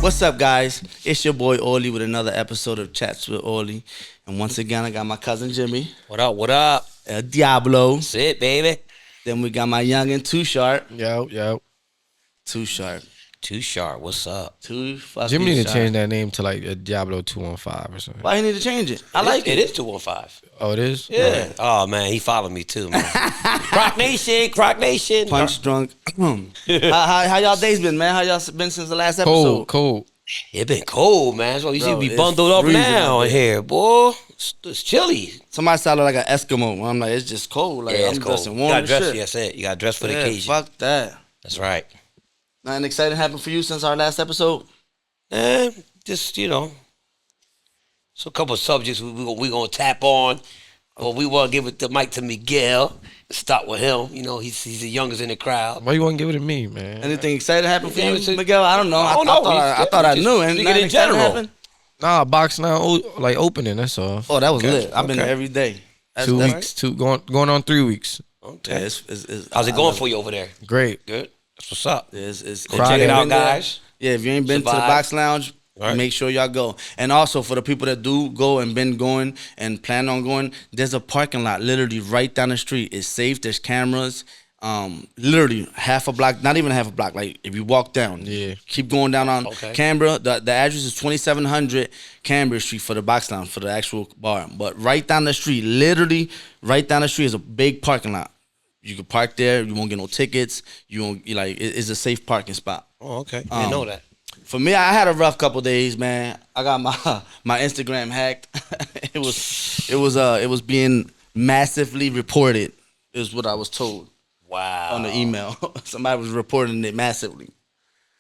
What's up, guys? It's your boy Orly with another episode of Chats with Orly. And once again, I got my cousin Jimmy. What up, what up? Diablo. That's it, baby. Then we got my youngin' TooSharp. Yo. TooSharp. TooSharp, what's up? Too fucking Jimmy need to sharp. change that name to like a Diablo 215 or something. Why you need to change it? I like It is 215. Oh, it is? Yeah. Right. Oh, man, he followed me too, man. Croc Nation. Punch drunk. how y'all days been, man? How y'all been since the last episode? Cold. It been cold, man. That's why you Bro, should be bundled up now in here, boy. It's chilly. Somebody sounded like an Eskimo. I'm like, it's just cold. Like, Yeah, it's I'm cold. dressing You warm gotta as dress, shit. that's it. You gotta dress for the Yeah, occasion. fuck that. That's right. Nothing exciting happened for you since our last episode? Just, so a couple of subjects we gonna tap on. Well, we want to give it the mic to Miguel. Start with him. He's the youngest in the crowd. Why you want to give it to me, man? Anything exciting happened for Yeah, you, Miguel? I don't know. I thought I knew. And speaking in general. Nah, box now, like opening, that's all. Oh, that was lit. I've been there every day. Two weeks, going on 3 weeks. Okay. Yeah, it's, How's it going for you over there? Great. Good. That's what's up. It's Check it out, guys. Yeah, if you ain't been to the Survive. Box Lounge, Right. make sure y'all go. And also for the people that do go and been going and plan on going, there's a parking lot literally right down the street. It's safe. There's cameras. Literally half a block, not even half a block. Like if you walk down, keep going down on Canberra. The address is 2700 Canberra Street for the Box Lounge for the actual bar. But right down the street, literally right down the street is a big parking lot. You can park there. You won't get no tickets. You won't it's a safe parking spot. Oh, okay. I didn't know that. For me, I had a rough couple days, man. I got my Instagram hacked. It was being massively reported, is what I was told. Wow. On the email. Somebody was reporting it massively.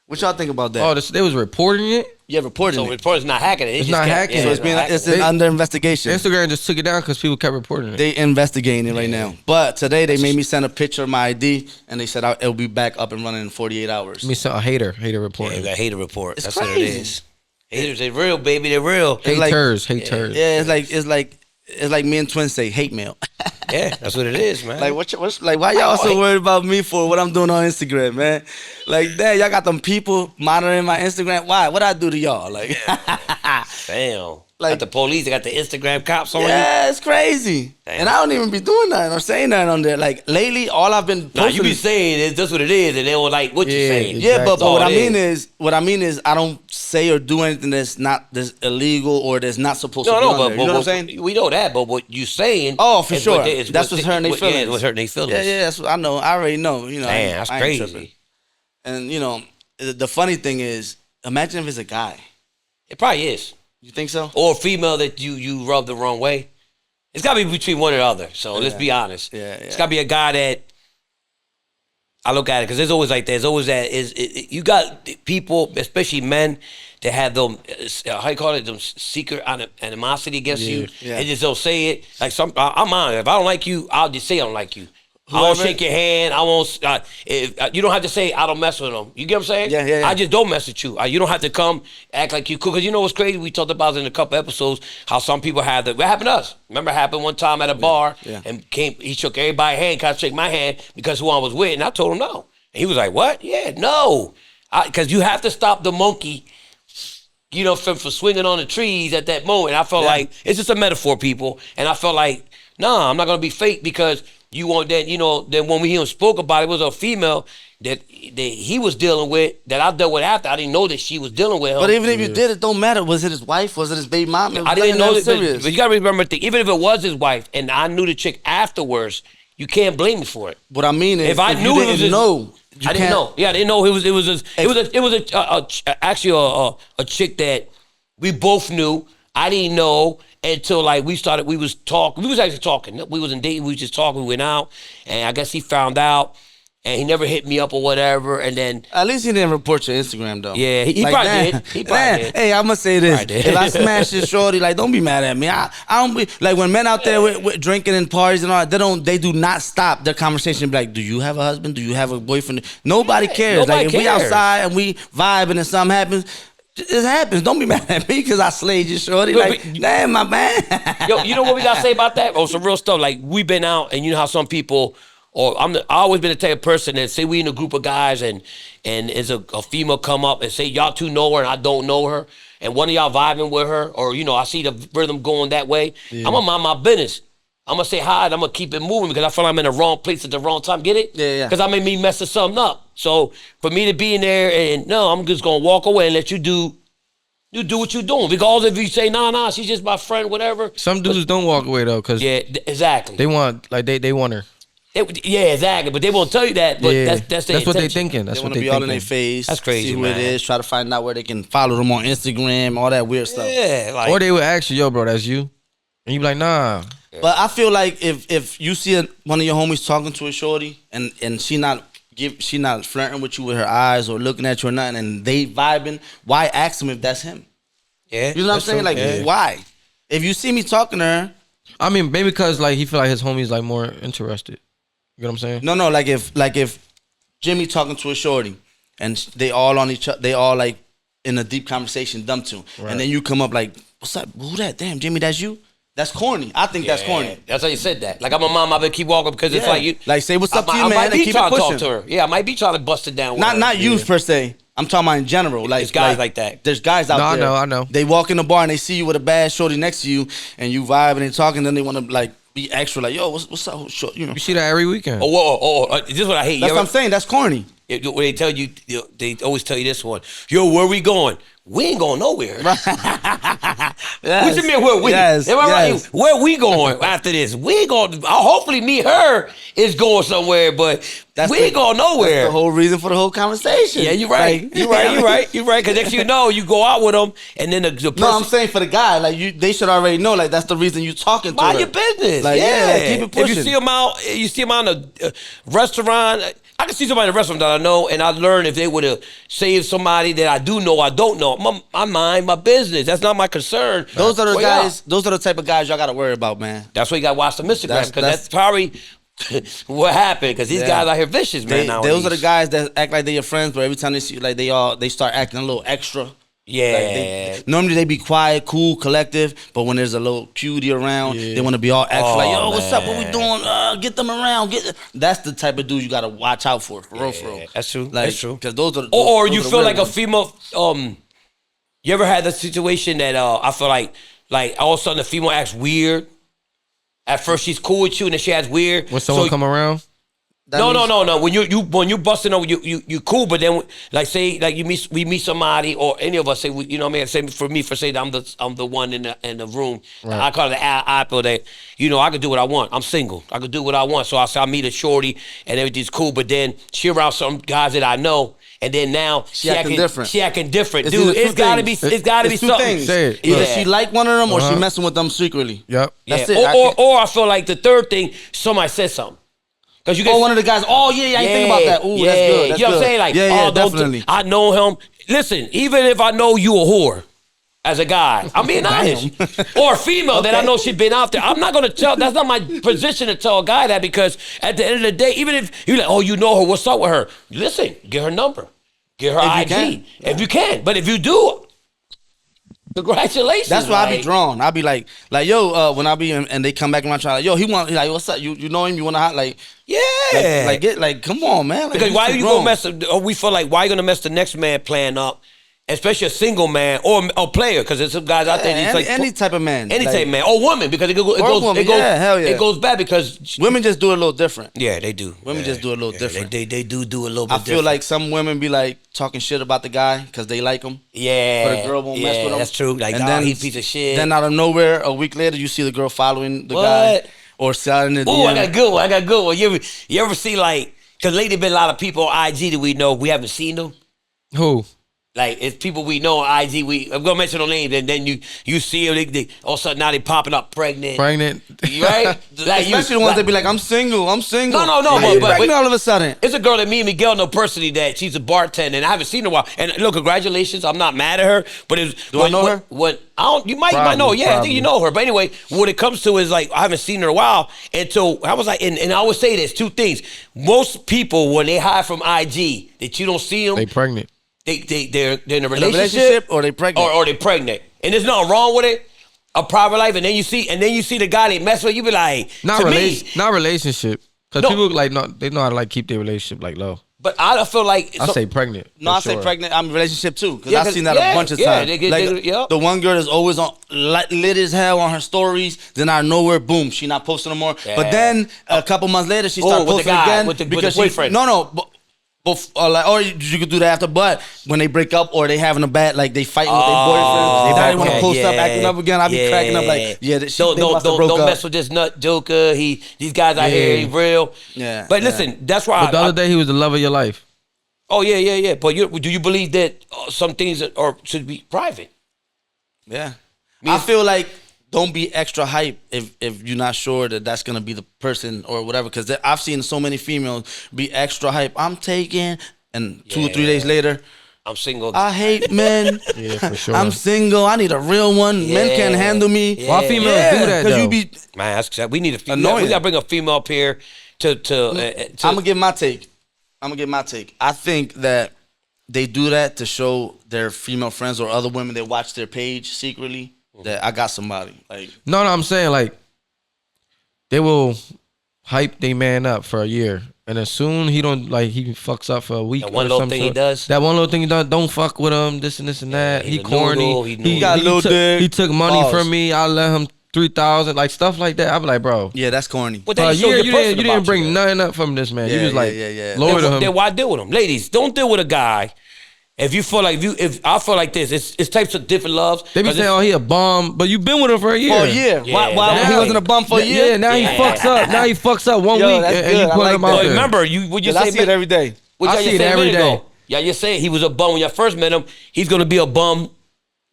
What y'all think about that? Oh, they was reporting it? Yeah, reporting So it. report's not hacking it. It's not hacking. So it's under investigation. Instagram just took it down because people kept reporting it. They investigating it right now. But today they made me send a picture of my ID, and they said it'll be back up and running in 48 hours. Me saw a hater Yeah, reporting. you got hater report. It's That's what it crazy. is. Haters, they real, baby. They're real. Haters. Yeah, it's like me and Twin say hate mail. Yeah, that's what it is, man. Like what's why y'all so worried about me for what I'm doing on Instagram, man? Like, damn, y'all got them people monitoring my Instagram. Why? What I do to y'all? Like, Damn. Like- Got the police, they got the Instagram cops on you. yeah, it's crazy. Damn. And I don't even be doing nothing or saying nothing on there. Like lately, all I've been Nah, you posting be is- saying it, that's what it is, and they were like, what you Yeah, saying? exactly. yeah, but all what I it mean is I don't say or do anything that's illegal or that's not supposed to be on there. You know what I'm saying? We know that, but what you saying? Oh, for is sure. what they- is That's what's hurting their feelings. Yeah, what's hurting their feelings. Yeah, that's what I know. I already know. You know, Damn, that's I ain't tripping. crazy. And the funny thing is, imagine if it's a guy. It probably is. You think so? Or a female that you rub the wrong way. It's got to be between one or the other. So let's be honest. Yeah. It's got to be a guy that I look at it because there's always like that. There's always that. You got people, especially men, that have them, how you call it, them secret animosity against you. Yeah. And just don't say it. Like I'm on it. If I don't like you, I'll just say I don't like you. I won't shake your hand. I won't. You don't have to say I don't mess with them. You get what I'm saying? Yeah. I just don't mess with you. You don't have to come act like you cool. Because you know what's crazy? We talked about it in a couple episodes. How some people have that. What happened to us? Remember, it happened one time at a bar and he shook everybody's hand. Kind of shake my hand because who I was with, and I told him no. And he was like, "What? Yeah, no." Because you have to stop the monkey. From swinging on the trees at that moment. I felt like it's just a metaphor, people. And I felt like, nah, I'm not gonna be fake because. You want that, then when we spoke about it was a female that he was dealing with, that I dealt with after. I didn't know that she was dealing with him. But even if you did, it don't matter. Was it his wife? Was it his baby mom? I didn't know that, serious. but you gotta remember, even if it was his wife and I knew the chick afterwards, you can't blame me for it. What I mean is, If I knew you it was didn't know, I didn't know. Yeah, I didn't know it was actually a chick that we both knew. I didn't know until we was actually talking. We wasn't dating, we was just talking, we went out, and I guess he found out, and he never hit me up or whatever, and then... At least he didn't report your Instagram, though. Yeah, he probably did. He probably did. Hey, I'm going to say this. If I smash this shorty, don't be mad at me. I don't be... When men out there with drinking and parties and all that, they do not stop their conversation and be like, do you have a husband? Do you have a boyfriend? Nobody cares. Nobody if we cares. outside and we vibing and something happens... It happens. Don't be mad at me because I slayed you, shorty. Damn, my man. Yo, you know what we got to say about that? Oh, some real stuff. We've been out, and you know how some people or I always been the type of person that say we in a group of guys and is a female come up and say y'all two know her and I don't know her, and one of y'all vibing with her, or I see the rhythm going that way. I'm gonna mind my business. I'm gonna say hi and I'm gonna keep it moving because I feel like I'm in the wrong place at the wrong time. Get it? Yeah. Because I may be messing something up. So for me to be in there and no, I'm just gonna walk away and let you do what you're doing. Because if you say nah, she's just my friend, whatever. Some dudes don't walk away though, cause exactly. They want they want her. Exactly. But they won't tell you that. But that's what they thinking. That's they what want to they be all in their face. That's crazy, see who man. it is. Try to find out where they can follow them on Instagram, all that weird stuff. Yeah, like, or they would ask you, yo, bro, that's you, and you be like, nah. But I feel like if you see one of your homies talking to a shorty and she not flirting with you with her eyes or looking at you or nothing, and they vibing, why ask them if that's him? Yeah, you know what I'm saying? Like, why? If you see me talking to her, I mean, maybe because like he feel like his homies like more interested. You know what I'm saying? No, like if Jimmy talking to a shorty and they all on each other, they all like in a deep conversation, them two, and then you come up like, what's up? Who that? Damn, Jimmy, that's you. That's corny. I think that's corny. That's how you said that. Like I'm a mom, I better keep walking because it's like you. Like say what's up to you, I man, might and be keep trying it to pushing. talk to her. Yeah, I might be trying to bust it down. With her. Not you per se. I'm talking about in general. Like there's guys like that. There's guys out there. I know. They walk in the bar and they see you with a bad shorty next to you, and you vibe and they talking. Then they want to like be extra. Like yo, what's up? You see that every weekend. This is what I hate. That's what I'm saying. That's corny. When they tell you, they always tell you this one. Yo, where we going? We ain't going nowhere. Yes. What you mean where we? Yes. Am I right? Where we going after this? We ain't going. Hopefully, me, her is going somewhere, but we ain't going nowhere. That's the whole reason for the whole conversation. Yeah, you're right. Like, You're right. Because next you know, you go out with them, and then the person. No, I'm saying for the guy, like they should already know. Like that's the reason you talking to her. Mind your business. Like like, keep it pushing. If you see them out in a restaurant. I can see somebody in a restaurant that I know, and I learn if they would have saved somebody that I do know, I don't know. I mind my business. That's not my concern. Those are the guys. Those are the type of guys y'all got to worry about, man. That's why you got to watch the Instagram because that's probably what happened. Because these guys out here vicious, man. Those are the guys that act like they're your friends, but every time they see you, like they start acting a little extra. Yeah. Like normally they be quiet, cool, collective, but when there's a little cutie around, they want to be all extra. Like, yo, what's up? What we doing? Get them around. That's the type of dude you gotta watch out for real. That's true. Like, that's true. Because those are. Or you feel like a female. You ever had the situation that I feel like all of a sudden the female acts weird. At first she's cool with you, and then she acts weird. When someone come around. No. When you busting over, you cool, but then like say like we meet somebody or any of us say you know what I mean. Say for me say that I'm the one in the room. Right. I call it the apple that I can do what I want. I'm single. I can do what I want. So I meet a shorty and everything's cool, but then she around some guys that I know. And then now she acting different. She acting different, dude. It's gotta be something. Either she like one of them or she messing with them secretly. Yep. That's it. Or I feel like the third thing, somebody said something. One of the guys, I didn't think about that. Ooh, that's good. That's you know what I'm saying? Like, definitely. I know him. Listen, even if I know you a whore as a guy, I'm being honest. Or a female that I know she been out there, I'm not gonna tell. That's not my position to tell a guy that because at the end of the day, even if you're like, you know her, what's up with her? Listen, get her number, get her IG if you can. But if you do. Congratulations. That's why I be drawn. I be like yo, when I be and they come back and I try, like, yo, he want like, what's up? You know him? You want to like, come on, man. Like, because why are you gonna mess? Or we feel like why are you gonna mess the next man plan up? Especially a single man or a player, because there's some guys out there. Any type of man, any type of man, or woman, because it goes bad because women just do it a little different. Yeah, they do. Women just do it a little different. They do a little bit. I feel like some women be like talking shit about the guy because they like him. Yeah, but the girl won't mess with him. That's true. Like, then he's a piece of shit. Then out of nowhere, a week later, you see the girl following the guy or selling it. Oh, I got a good one. You ever see like? Because lately been a lot of people on IG that we know we haven't seen them. Who? Like, it's people we know on IG. I'm going to mention no names, and then you see them, they all of a sudden now they popping up pregnant. Pregnant. Right? Like, especially the ones that be like, I'm single. No. But pregnant all of a sudden. It's a girl that me and Miguel know personally that she's a bartender, and I haven't seen her in a while. And look, congratulations. I'm not mad at her. But I know her? You might know. Yeah, probably. I think you know her. But anyway, what it comes to is like, I haven't seen her in a while. And so I was like, and I always say this, two things. Most people, when they hide from IG, that you don't see them. They pregnant. They're in a relationship or they pregnant or they pregnant, and there's nothing wrong with it. A private life, and then you see the guy they mess with, you be like, not relationship. Because No. people like they know how to like keep their relationship like low. But I feel like I say pregnant. No, for I say sure. pregnant. I'm in a relationship too, because Yeah, I've seen that a bunch of times. The one girl is always on lit as hell on her stories. Then out of nowhere, boom, she not posting no more. Yeah. But then a couple months later, she started with the posting guy, again with the because boyfriend. or you could do that after. But when they break up or they having a bad, like they fighting with their boyfriends, now they want to post up, acting up again. I be cracking up like, yeah, they must have broke don't up. mess with this nut joker. These guys out here ain't real. Yeah. But listen, that's why. But the other day he was the love of your life. Oh yeah. But do you believe that some things should be private? Yeah. I feel like don't be extra hype if you're not sure that that's gonna be the person or whatever. Because I've seen so many females be extra hype. I'm taking, and 2 or 3 days later, I'm single. I hate men. Yeah, for sure. I'm single. I need a real one. Men can't handle me. Yeah. Why females do that though? Because you be. Man, that's we need a female. Annoying. We gotta bring a female up here to I'm gonna give my take. I think that they do that to show their female friends or other women that watch their page secretly that I got somebody. Like, No, I'm saying like they will hype their man up for a year, and as soon he fucks up for a week. That one or little something, thing he does. That one little thing he does. Don't fuck with him. This and this and that. he's He a corny. noodle, he got a little dick. He took money Pause. from me. I let him 3,000, like stuff like that. I be like, bro. yeah, that's corny. But For then a year, you person didn't about bring you, nothing up from this man. You Yeah, was like yeah. lower to him. Then why deal with him, ladies? Don't deal with a guy. If you feel like if I feel like this, it's types of different loves. They be saying, "Oh, he a bum," but you been with him for a year. For a year. Yeah, Why he now- wasn't a bum for a year? Yeah, now he fucks up. Now he fucks up 1 Yo, week, that's and good. you I put like him that. out But there. remember, would you 'Cause say I see it every day. What I y'all see just it said a every minute day. ago. Yeah, you say he was a bum when you first met him. He's gonna be a bum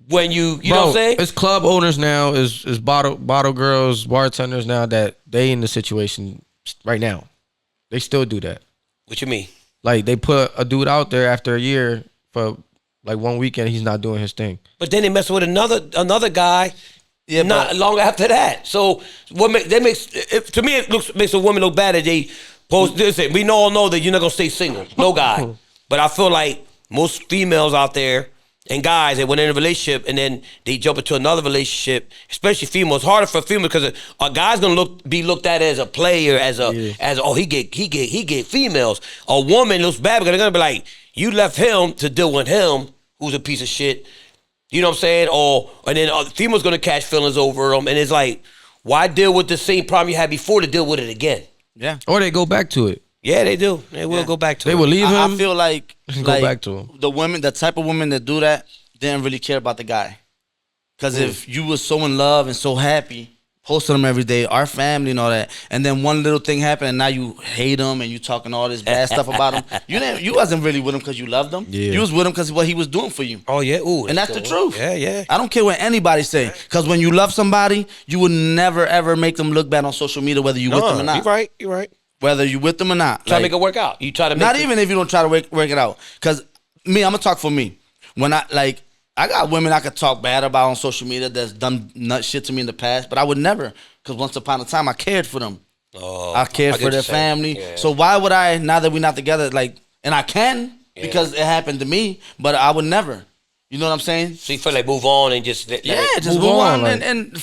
when you know what I'm saying? It's club owners now, is bottle girls, bartenders now that they in the situation right now. They still do that. What you mean? Like they put a dude out there after a year for like 1 weekend, he's not doing his thing. But then they mess with another guy. Yeah, not long after that. So to me it makes a woman look bad that they post this. We all know that you're not gonna stay single, no guy. But I feel like most females out there and guys that went in a relationship and then they jump into another relationship, especially females. It's harder for females because a guy's gonna be looked at as a player, as he get females. A woman looks bad because they're gonna be like, you left him to deal with him, who's a piece of shit. You know what I'm saying? And then the female's gonna catch feelings over him, and it's like, why deal with the same problem you had before to deal with it again? Yeah. Or they go back to it. Yeah, they do. They will go back to it. They will leave him. I feel like go back to him. The type of women that do that, didn't really care about the guy. Because if you was so in love and so happy, posting them every day, our family and all that, and then one little thing happened and now you hate him and you talking all this bad stuff about him, you wasn't really with him because you loved him. Yeah. You was with him because what he was doing for you. Oh yeah, ooh, And that's the truth. Yeah. I don't care what anybody say. Because when you love somebody, you would never, ever make them look bad on social media, whether you with them or not. You're right. Whether you with them or not. Try to make it work out. You try to make Not even if you don't try to work it out. Because I'm going to talk for me. When I got women I could talk bad about on social media that's done nut shit to me in the past, but I would never. Because once upon a time, I cared for them. I cared for their family. Yeah. So why would I, now that we're not together, and I can, because it happened to me, but I would never. You know what I'm saying? So you feel like move on and just just move on and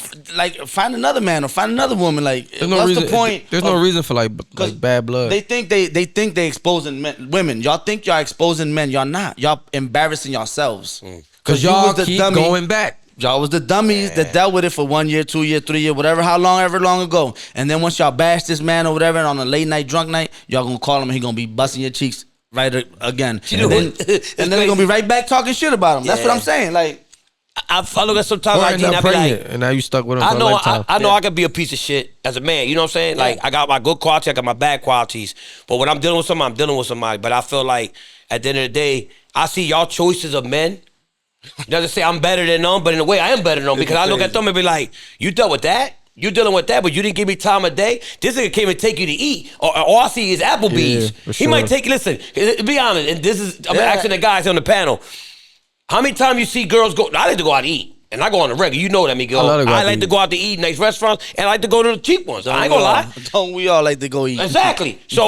find another man or find another woman. Like, what's the point? There's no reason for like bad blood. They think they exposing women. Y'all think y'all exposing men. Y'all not. Y'all embarrassing yourselves. Because y'all keep going back. Y'all was the dummies that dealt with it for 1 year, 2 year, 3 year, however long ago. And then once y'all bash this man or whatever, and on a late night drunk night, y'all gonna call him and he gonna be busting your cheeks right again. And then they're gonna be right back talking shit about him. That's what I'm saying. Like, I look at sometimes like end up pregnant, and now you stuck with him for a lifetime. I know I could be a piece of shit as a man. You know what I'm saying? Like, I got my good qualities, I got my bad qualities. But when I'm dealing with somebody, I'm dealing with somebody. But I feel like at the end of the day, I see y'all choices of men. Doesn't say I'm better than them, but in a way I am better than them because I look at them and be like, you dealt with that? You dealing with that, but you didn't give me time of day? This nigga came and take you to eat. Or all I see is Applebee's. Yeah, He might take, listen, be honest, and this is, I'm asking the guys on the panel. How many times you see girls go, I like to go out to eat. And I go on the regular. You know what I mean, girl. I like to go out to eat nice restaurants, and I like to go to the cheap ones. I ain't gonna lie. Don't we all like to go eat? Exactly. So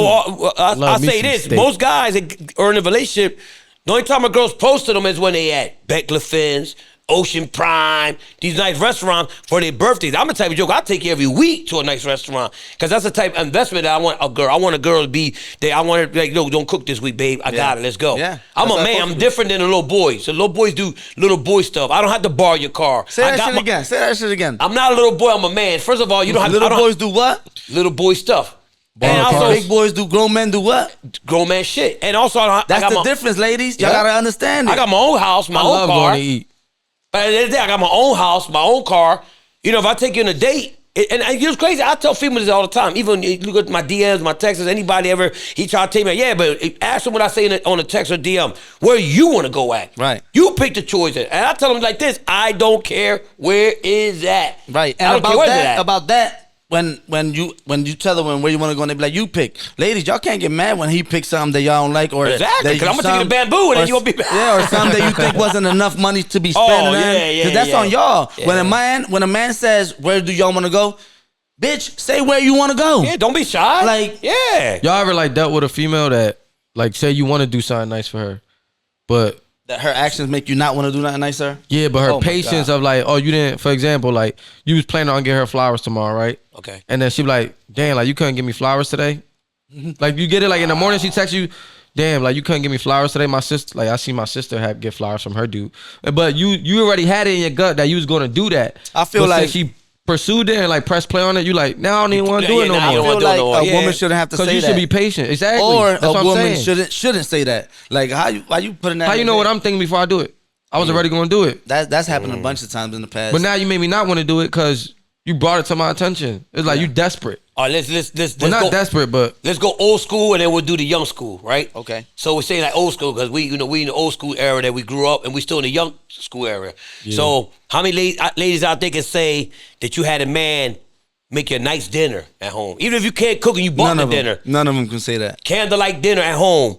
I say this. Steak. Most guys that are in a relationship, the only time a girl's posting them is when they at Beckler Fins, Ocean Prime, these nice restaurants for their birthdays. I'm the type of joke, I'll take you every week to a nice restaurant. Because that's the type of investment that I want a girl. I want a girl to be there. I want her, like, no, don't cook this week, babe. I got it. Let's go. Yeah. I'm a man. I'm different than the little boys. So little boys do little boy stuff. I don't have to borrow your car. Say that shit again. I'm not a little boy. I'm a man. First of all, you don't have little boys do what? Little boy stuff. And also, big boys do grown men do what? Grown man shit. And also, that's the difference, ladies. Y'all gotta understand it. I got my own house, my own car. Going to eat. But at the end of the day, I got my own house, my own car. You know, if I take you on a date, and it's crazy. I tell females all the time. Even you look at my DMs, my texts, anybody ever, he try to tell me, yeah, but ask them what I say on a text or DM. Where you want to go at. Right. You pick the choice. And I tell them like this, I don't care where is that. Right. And about that, when you tell them where you want to go and they be like, you pick. Ladies, y'all can't get mad when he picks something that y'all don't like. Or exactly, because I'm going to take the bamboo and then you going to be mad. Yeah, or something that you think wasn't enough money to be spent. Because that's on y'all. Yeah. When a man says, where do y'all want to go? Bitch, say where you want to go. Yeah, don't be shy. Like, yeah. Y'all ever like dealt with a female that, like, say you want to do something nice for her, but that her actions make you not want to do nothing nicer? Yeah, but her patience of like, oh, you didn't, for example, like, you was planning on getting her flowers tomorrow, right? Okay. And then she be like, damn, like, you couldn't give me flowers today? Like, you get it, like, in the morning she texts you, damn, like, you couldn't give me flowers today? My sister, like, I see my sister get flowers from her dude. But you already had it in your gut that you was going to do that. I feel like she pursued it and like pressed play on it, you like, now I don't even want to do it no more. I feel like a woman shouldn't have to say that. Because you should be patient. Exactly. Or that's a what woman shouldn't say that. Like, why you putting that? How you know what I'm thinking before I do it? I was already going to do it. That's happened a bunch of times in the past. But now you made me not want to do it because you brought it to my attention. It's like you desperate. All right, let's Well, not desperate, but let's go old school and then we'll do the young school, right? Okay. So we're saying like old school because we in the old school era that we grew up and we still in the young school era. Yeah. So how many ladies out there can say that you had a man make you a nice dinner at home? Even if you can't cook and you bought the dinner. None of them can say that. Candlelight dinner at home.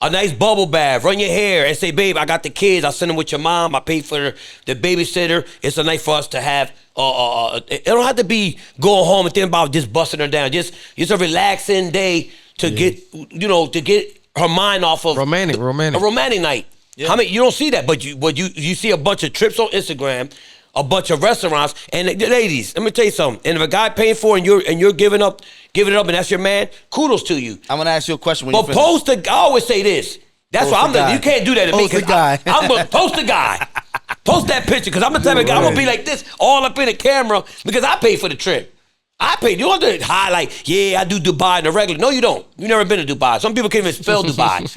A nice bubble bath, run your hair and say, babe, I got the kids. I'll send them with your mom. I pay for the babysitter. It's a night for us to have. It don't have to be going home and thinking about just busting her down. Just a relaxing day to get her mind off of romantic. A romantic night. Yeah. How many you don't see that, but you see a bunch of trips on Instagram, a bunch of restaurants, and ladies, let me tell you something. And if a guy paying for it and you're giving it up, and that's your man, kudos to you. I'm gonna ask you a question. But I always say this. That's why you can't do that to me. Post the guy. I'm gonna post the guy. Post that picture because I'm the type of guy I'm gonna be like this all up in the camera because I paid for the trip. I paid. You want to highlight? Yeah, I do Dubai in the regular. No, you don't. You never been to Dubai. Some people can't even spell Dubai.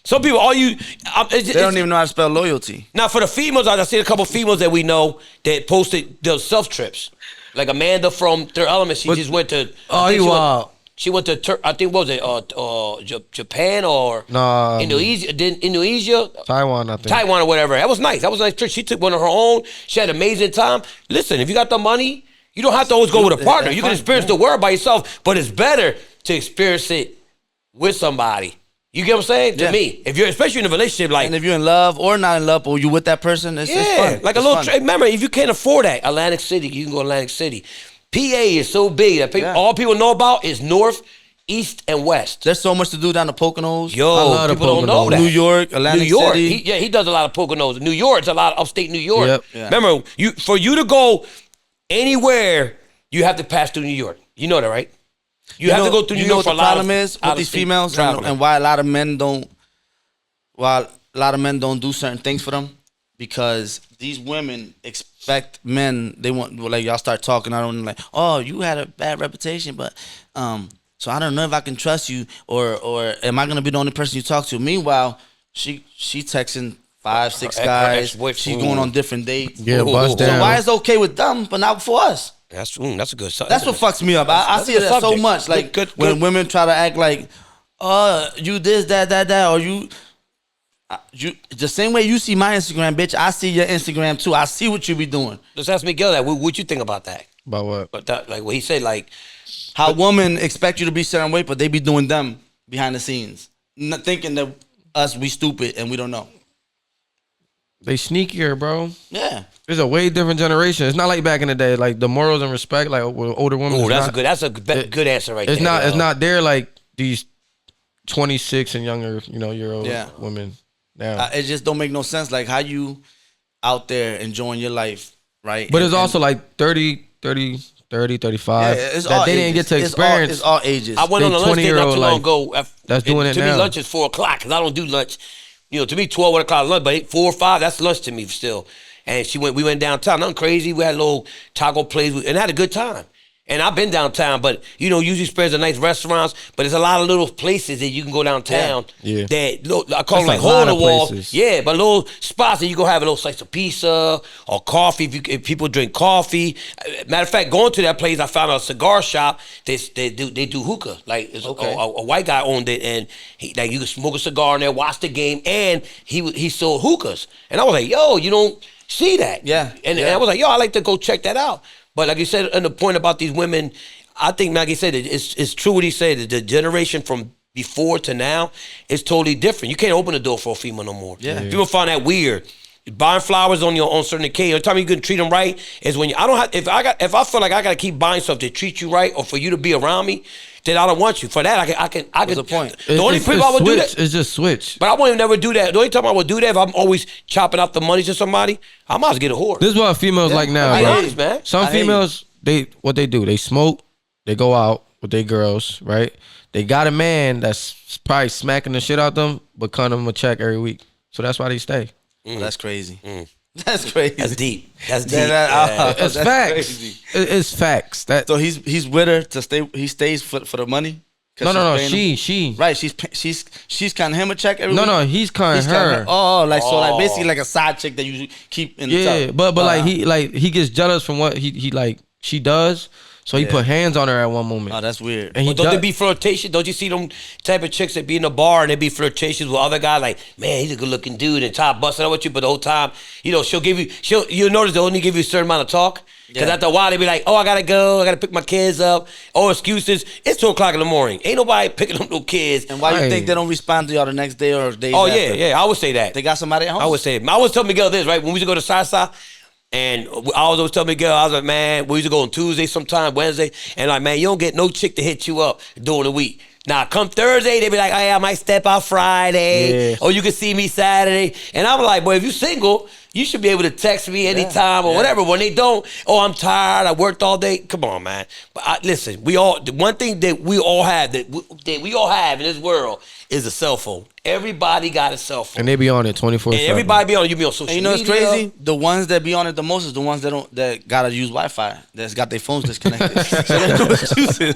Some people, they don't even know how to spell loyalty. Now, for the females, I see a couple females that we know that posted those self trips. Like Amanda from Third Element, she just went to. She went to I think what was it Japan or Indonesia? Indonesia, Taiwan, I think. Taiwan or whatever. That was nice. That was a nice trip. She took one of her own. She had an amazing time. Listen, if you got the money, you don't have to always go with a partner. You can experience the world by yourself, but it's better to experience it with somebody. You get what I'm saying? To me, if you're especially in a relationship, like, and if you're in love or not in love, or you with that person, it's fun. Like a little trip. Remember, if you can't afford that, Atlantic City, you can go to Atlantic City. PA is so big that all people know about is north, east, and west. There's so much to do down the Poconos. People don't know that. New York, Atlantic City. He does a lot of Poconos. New York's a lot of upstate New York. Yep. Yeah. Remember, for you to go anywhere, you have to pass through New York. You know that, right? You have to go through New York for a lot of. You know what the problem is with these females and why a lot of men don't do certain things for them? Because these women expect men, they want, like, y'all start talking, I don't like, oh, you had a bad reputation, but so I don't know if I can trust you or am I gonna be the only person you talk to? Meanwhile, she texting 5-6 guys, she's going on different dates. Yeah, bust down. So why is it okay with them but not for us? That's a good. That's what fucks me up. I see that so much. Like when women try to act like, oh, you this, that, or you the same way you see my Instagram, bitch. I see your Instagram too. I see what you be doing. Let's ask Miguel that. What you think about that? About what? But that, like what he said, like how women expect you to be a certain way, but they be doing them behind the scenes, not thinking that us we stupid and we don't know. They sneakier, bro. Yeah. It's a way different generation. It's not like back in the day, like the morals and respect, like with older women. Oh, that's a good answer right there. It's not there like these 26 and younger, year old women now. It just don't make no sense. Like how you, out there enjoying your life, right? But it's also like 30, 35 it's that all they didn't get ages. to experience. It's all ages. I went on a lunch date not too long ago. That's doing it to now. me, lunch is 4 o'clock because I don't do lunch. You know, to me, 12 o'clock lunch, but 4 or 5, that's lunch to me still. And we went downtown, nothing crazy. We had a little taco place and had a good time. And I've been downtown, but you know, usually spreads are nice restaurants, but there's a lot of little places that you can go downtown. Yeah. That I call them like a lot hole in the of wall. places. Yeah, but little spots that you go have a little slice of pizza or coffee if people drink coffee. Matter of fact, going to that place, I found a cigar shop. They do hookah. Like it's a white guy owned it, and you can smoke a cigar in there, watch the game, and he sold hookahs. And I was like, yo, you don't see that. Yeah. And I was like, yo, I like to go check that out. But like you said, and the point about these women, I think Maggie said it's true what he said. The generation from before to now is totally different. You can't open the door for a female no more. Yeah. People find that weird. Buying flowers on certain occasions. The time you can treat them right is when I don't have. If I feel like I got to keep buying stuff to treat you right or for you to be around me, then I don't want you. For that, I can. What's the point? The only people I would do that. It's just switch. But I won't even never do that. The only time I would do that if I'm always chopping out the money to somebody, I might as well get a whore. This is what females like now, Be bro. honest, man. Some females, what they do, they smoke, they go out with their girls, right? They got a man that's probably smacking the shit out them, but cutting them a check every week. So that's why they stay. Well, that's crazy. That's crazy. That's deep. That's deep. It's facts. Crazy. It's facts. So he's with her to stay. He stays for the money. No. She. Right. She's cutting him a check every week. No. He's cutting her. Oh, so like basically like a side chick that you keep in the Yeah, tub. but he gets jealous from what he like she does. So he put hands on her at one moment. Oh, that's weird. And But don't they be flirtation? Don't you see them type of chicks that be in the bar and they be flirtatious with other guys? Like, man, he's a good looking dude and top busting out with you, but the whole time, you know, you'll notice they'll only give you a certain amount of talk. Because after a while, they be like, oh, I gotta go, I gotta pick my kids up. Oh, excuses. It's 2 o'clock in the morning. Ain't nobody picking up no kids. And why you think they don't respond to y'all the next day or days Oh, after? yeah, I would say that. They got somebody at home? I would say it. I was telling Miguel this, right? When we used to go to Sasa, and I was always telling Miguel, I was like, man, we used to go on Tuesday sometime, Wednesday, and like, man, you don't get no chick to hit you up during the week. Now, come Thursday, they be like, hey, I might step out Friday, Yeah. or you can see me Saturday. And I'm like, boy, if you single, you should be able to text me anytime or whatever. When they don't, oh, I'm tired, I worked all day. Come on, man. But listen, the one thing that we all have, that we all have in this world is a cell phone. Everybody got a cell phone. And they be on it 24/7. And everybody be on it. You be on social And you know what's media. crazy? The ones that be on it the most is the ones that gotta use Wi-Fi. That's got their phones disconnected. So there's no excuses.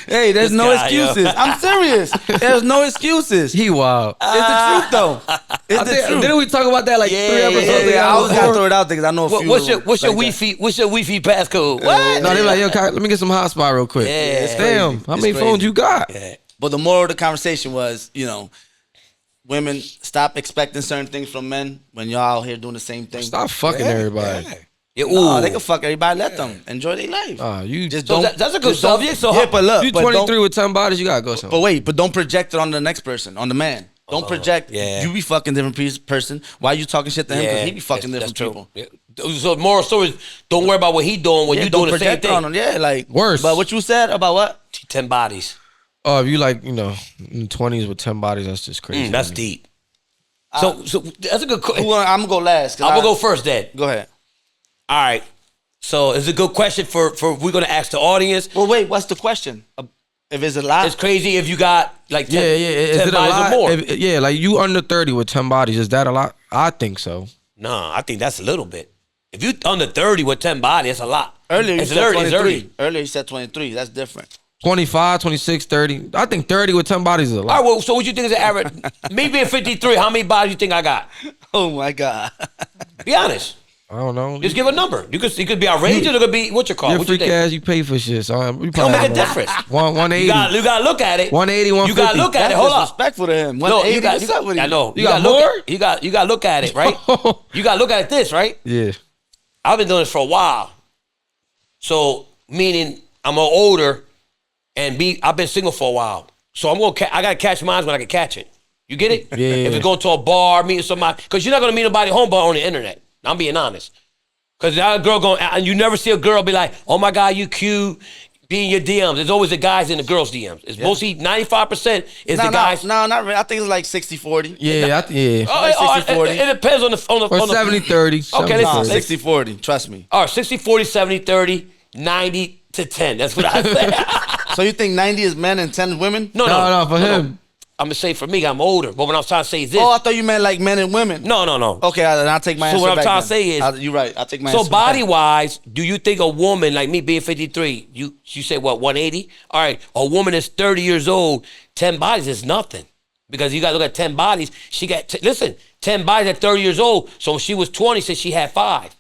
Hey, there's This no guy, yo. excuses. I'm serious. There's no excuses. He wild. It's the truth though. It's the truth. Didn't we talk about that like 3 episodes ago? I always gotta throw it out there because I know a few. What's your like that. Wi-Fi? What's your Wi-Fi passcode? What? No, they be like, yo, let me get some hotspot real quick. Yeah, it's Damn, crazy. how It's many crazy. phones you got? Yeah. But the moral of the conversation was, you know, women stop expecting certain things from men when y'all out here doing the same thing. Stop fucking everybody. Yeah, No, ooh. they can fuck everybody. Let them enjoy their life. You Just So don't. that's a good just don't- subject. So yeah, but look, you but 23 don't- with 10 bodies, you gotta go But somewhere. wait, but don't project it on the next person, on the man. Don't project. yeah. You be fucking different person. Why you talking shit to him? Because he be fucking that's different true. people. Yeah. So moral story is don't worry about what he doing when Yeah, you don't doing the same project it on thing. him. Yeah, like Worse. But what you said about what? 10 bodies. Oh, if you like, in the 20s with 10 bodies, that's just crazy. That's deep. So that's a good question. I'm gonna go last. I'm gonna go first, then. Go ahead. All right. So it's a good question for we're gonna ask the audience. Well, wait. What's the question? If it's a lot, It's crazy if you got like 10, Is 10 it a bodies lot? or more. Yeah, like you under 30 with 10 bodies, is that a lot? I think so. No, I think that's a little bit. If you under 30 with 10 bodies, that's a lot. earlier you It's said early, it's 23. early. Earlier you said 23. That's different. 25, 26, 30. I think 30 with 10 bodies is a lot. All right, well, so what you think is the average? Me being 53, how many bodies you think I got? Oh my god. Be honest. I don't know. Just give a number. It could be outrageous or it could be, what's your call? Your What you freak think? ass, you pay for shit. So you It don't probably make a have difference. 180. You gotta look at it. 180, You 150. gotta look at it. That's Hold up. disrespectful to him. No, 180, what's up with you? I know. You got gotta look more? you got to look at it, right? You gotta look at it this, right? Yeah. I've been doing this for a while. So meaning I'm older and I've been single for a while. So I gotta catch mine when I can catch it. You get it? Yeah. If it's going to a bar, meeting somebody, because you're not gonna meet nobody home bar on the internet. I'm being honest. Because now a girl and you never see a girl be like, oh my God, you cute. be in your DMs. It's always the guys in the girls' DMs. It's mostly 95% is the guys. No, not really. I think it's like 60-40. Yeah, yeah. Like 60-40. It depends on the Or 70-30. Okay, let's 60-40. Trust me. All right, 60-40, 70-30, 90-10. That's what I said. So you think 90 is men and 10 is women? No, for him. I'm gonna say for me, I'm older. But what I'm trying to say is this. Oh, I thought you meant like men and women. No. Okay, then I'll take my answer. So what I'm back trying then. to say is, you're right. I'll take my answer. So body wise, do you think a woman like me being 53, you say what, 180? All right, a woman is 30 years old, 10 bodies is nothing. Because you got to look at 10 bodies. She got 10 bodies at 30 years old. So when she was 20, said she had 5.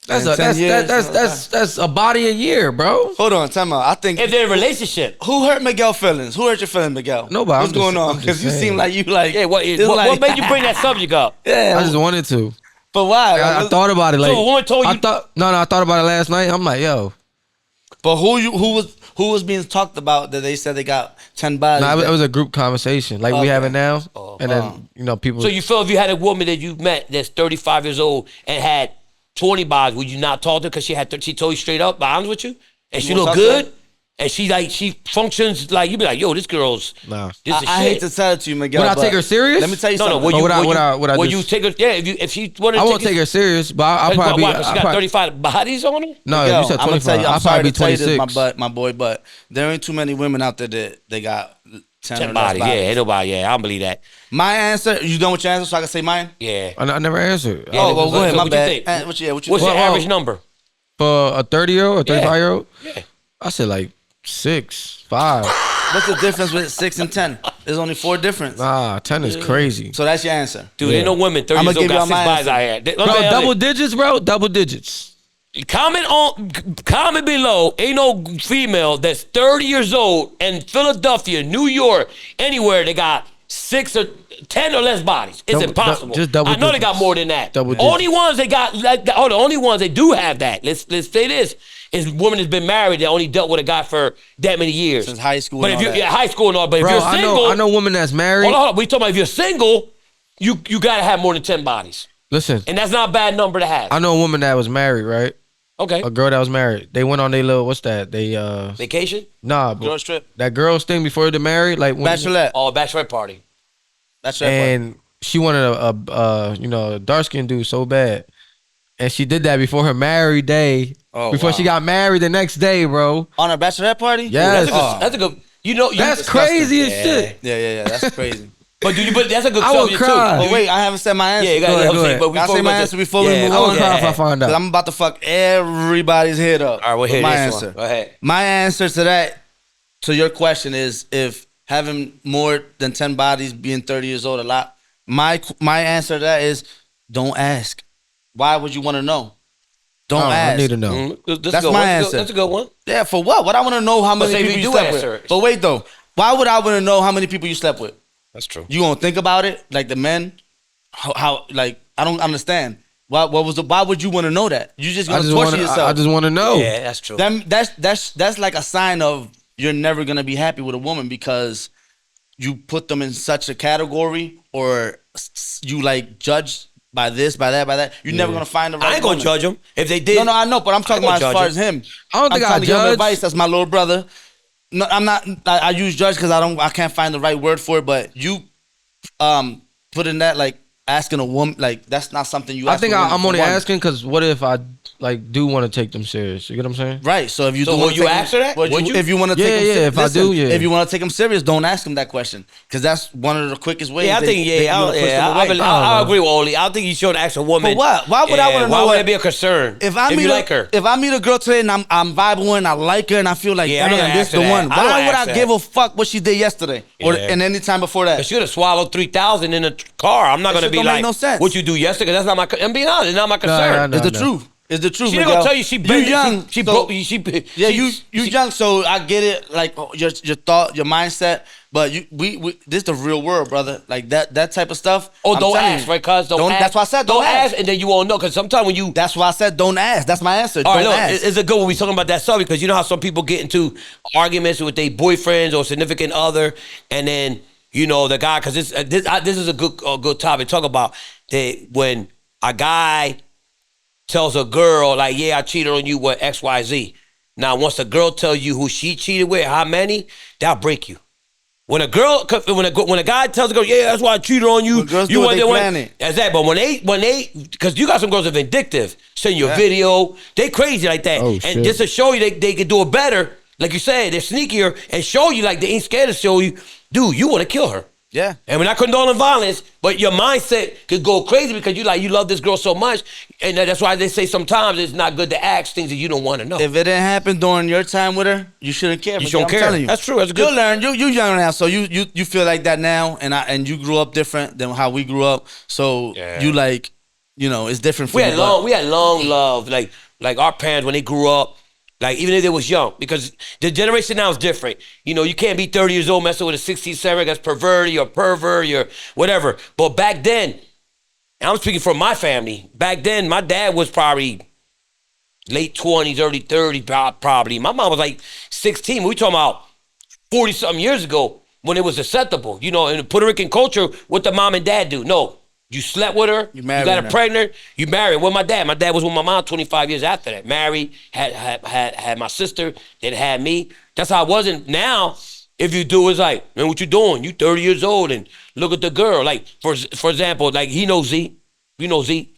That's a body a year, bro. Hold on, time out. I think if they're in a relationship. Who hurt Miguel's feelings? Who hurt your feelings, Miguel? Nobody. What's going on? Because you seem like you like. Yeah, what made you bring that subject up? Yeah, I just wanted to. But why? I thought about it. Like, so a woman told you. I thought about it last night. I'm like, yo. But who was being talked about that they said they got 10 bodies? Nah, it was a group conversation like we having now, and then people. So you feel if you had a woman that you met that's 35 years old and had 20 bodies, would you not talk to her because she told you straight up, be honest with you, and she look good, and she functions like you be like, yo, this girl's nah. This is I hate to tell it to you, Miguel. Would I take her serious? Let me tell you something. Would you take her? Yeah, if she wanted, I won't take her serious, but I'll probably be. She got 35 bodies on her. No, Miguel, you said 25. I'm sorry to tell you this, my boy, but there ain't too many women out there that they got 10 bodies. Yeah, ain't nobody. Yeah, I don't believe that. My answer. You done with your answer, so I can say mine? Yeah. I never answered. Oh, well, go ahead. My what bad. you think? What you What's think? your average number? For a 30-year-old, a 35-year-old? Yeah. I said like 6, 5. What's the difference with 6 and 10? There's only 4 difference. Nah, 10 is crazy. So that's your answer. Dude, ain't no women 30 years old got 6 bodies out here. Bro, double digits, bro. Double digits. Comment below. Ain't no female that's 30 years old in Philadelphia, New York, anywhere they got 6 or 10 or less bodies. It's impossible. Just double I know they digits. got more than that. Double only ones they got, the only ones they do have that. Let's say this is woman that's been married that only dealt with a guy for that many years since high school. But if you're high school and all, but bro, if you're single, I know women that's married. Hold on. We talking about if you're single, you gotta have more than 10 bodies, Listen, and that's not a bad number to have. I know a woman that was married, right? Okay. A girl that was married. They went on their little, what's that? They Vacation? Nah, girls trip. That girls thing before they married, like Bachelorette. Oh, bachelorette party. And she wanted a dark skinned dude so bad, and she did that before her married day. Oh, before she got married the next day, bro. On a bachelorette party? Yes. That's a good. That's crazy as shit. Yeah. That's crazy. But that's a good I would subject cry. too. Oh wait, I haven't said my answer. Yeah, you gotta go ahead. But I say my answer before we move I on. would cry if I find out. I'm about to fuck everybody's head up. All right, we'll hear my this answer. one. Go ahead. My answer to that, to your question, is if having more than 10 bodies, being 30 years old, a lot. My answer to that is don't ask. Why would you want to know? Don't ask. I need to know. Mm-hmm. That's my answer. That's a good one. Yeah, for what? What I want to know how many people you slept with. But wait though, why would I want to know how many people you slept with? That's true. You gonna think about it like the men? How like I don't understand. Why would you want to know that? You just gonna torture yourself. I just want to know. Yeah, that's true. That's like a sign of you're never gonna be happy with a woman because you put them in such a category or you like judge by this, by that. You're never gonna find the right. I ain't gonna woman. judge him if they did. No, I know, but I'm talking about as far as him. I don't think I'm trying to give him judge. advice. That's my little brother. No, I'm not. I use judge because I can't find the right word for it. But you, put in that like asking a woman like that's not something you. I think I'm only asking because what if I like do want to take them serious? You get what I'm saying? Right. So if you So do will you ask her that? if you want to take them Yeah, serious, if I do, yeah. If you want to take them serious, don't ask them that question because that's one of the quickest ways. Yeah, I think I agree with Oli. I don't think you should ask a woman. But what? Why would I want to know? Why would it be a concern? If you like her, if I meet a girl today and I'm vibing with her and I like her and I feel like damn, this the one. Why would I give a fuck what she did yesterday or and any time before that? She could have swallowed 3,000 in a car. I'm not gonna be like, no sense. what you do yesterday? That's not my. I'm being honest. It's not my concern. It's the truth. It's the truth. She didn't gonna tell you she young. She broke. You young, so I get it. Like your thought, your mindset. But we this is the real world, brother. Like that type of stuff. Oh, don't ask, right? Cuz don't ask. That's why I said don't ask, and then you won't know. Cause sometimes when you. That's why I said don't ask. That's my answer. All right, don't look, ask. it's a good one. We talking about that subject because you know how some people get into arguments with their boyfriends or significant other, and then you know the guy because this is a good topic. Talk about that when a guy tells a girl like, yeah, I cheated on you with XYZ. Now, once a girl tells you who she cheated with, how many, that'll break you. When a guy tells a girl, yeah, that's why I cheated on you. When girls you do it, they plan it. That's that. But when they, because you got some girls that are vindictive, send you a video, they crazy like that. Oh, and shit. just to show you they can do it better, like you said, they're sneakier and show you like they ain't scared to show you, dude, you want to kill her. Yeah. And we're not condoning violence, but your mindset could go crazy because you love this girl so much. And that's why they say sometimes it's not good to ask things that you don't want to know. If it didn't happen during your time with her, you shouldn't care. You shouldn't care. Telling you. That's true. That's good. You'll learn. You young now, so you feel like that now, and you grew up different than how we grew up. So you like, it's different for we you. had long love. Like our parents when they grew up. Like, even if they was young, because the generation now is different. You can't be 30 years old messing with a 16-7 that's perverted or pervert or whatever. But back then, and I'm speaking for my family, back then, my dad was probably late 20s, early 30s, probably. My mom was like 16. We talking about 40-something years ago when it was acceptable. In the Puerto Rican culture, what the mom and dad do? No. You slept with her, you got her pregnant, you married. With my dad was with my mom 25 years after that. Married, had my sister, then had me. That's how it wasn't. Now, if you do, it's like, man, what you doing? You 30 years old and look at the girl. Like, for example, like he knows Z. You know Z.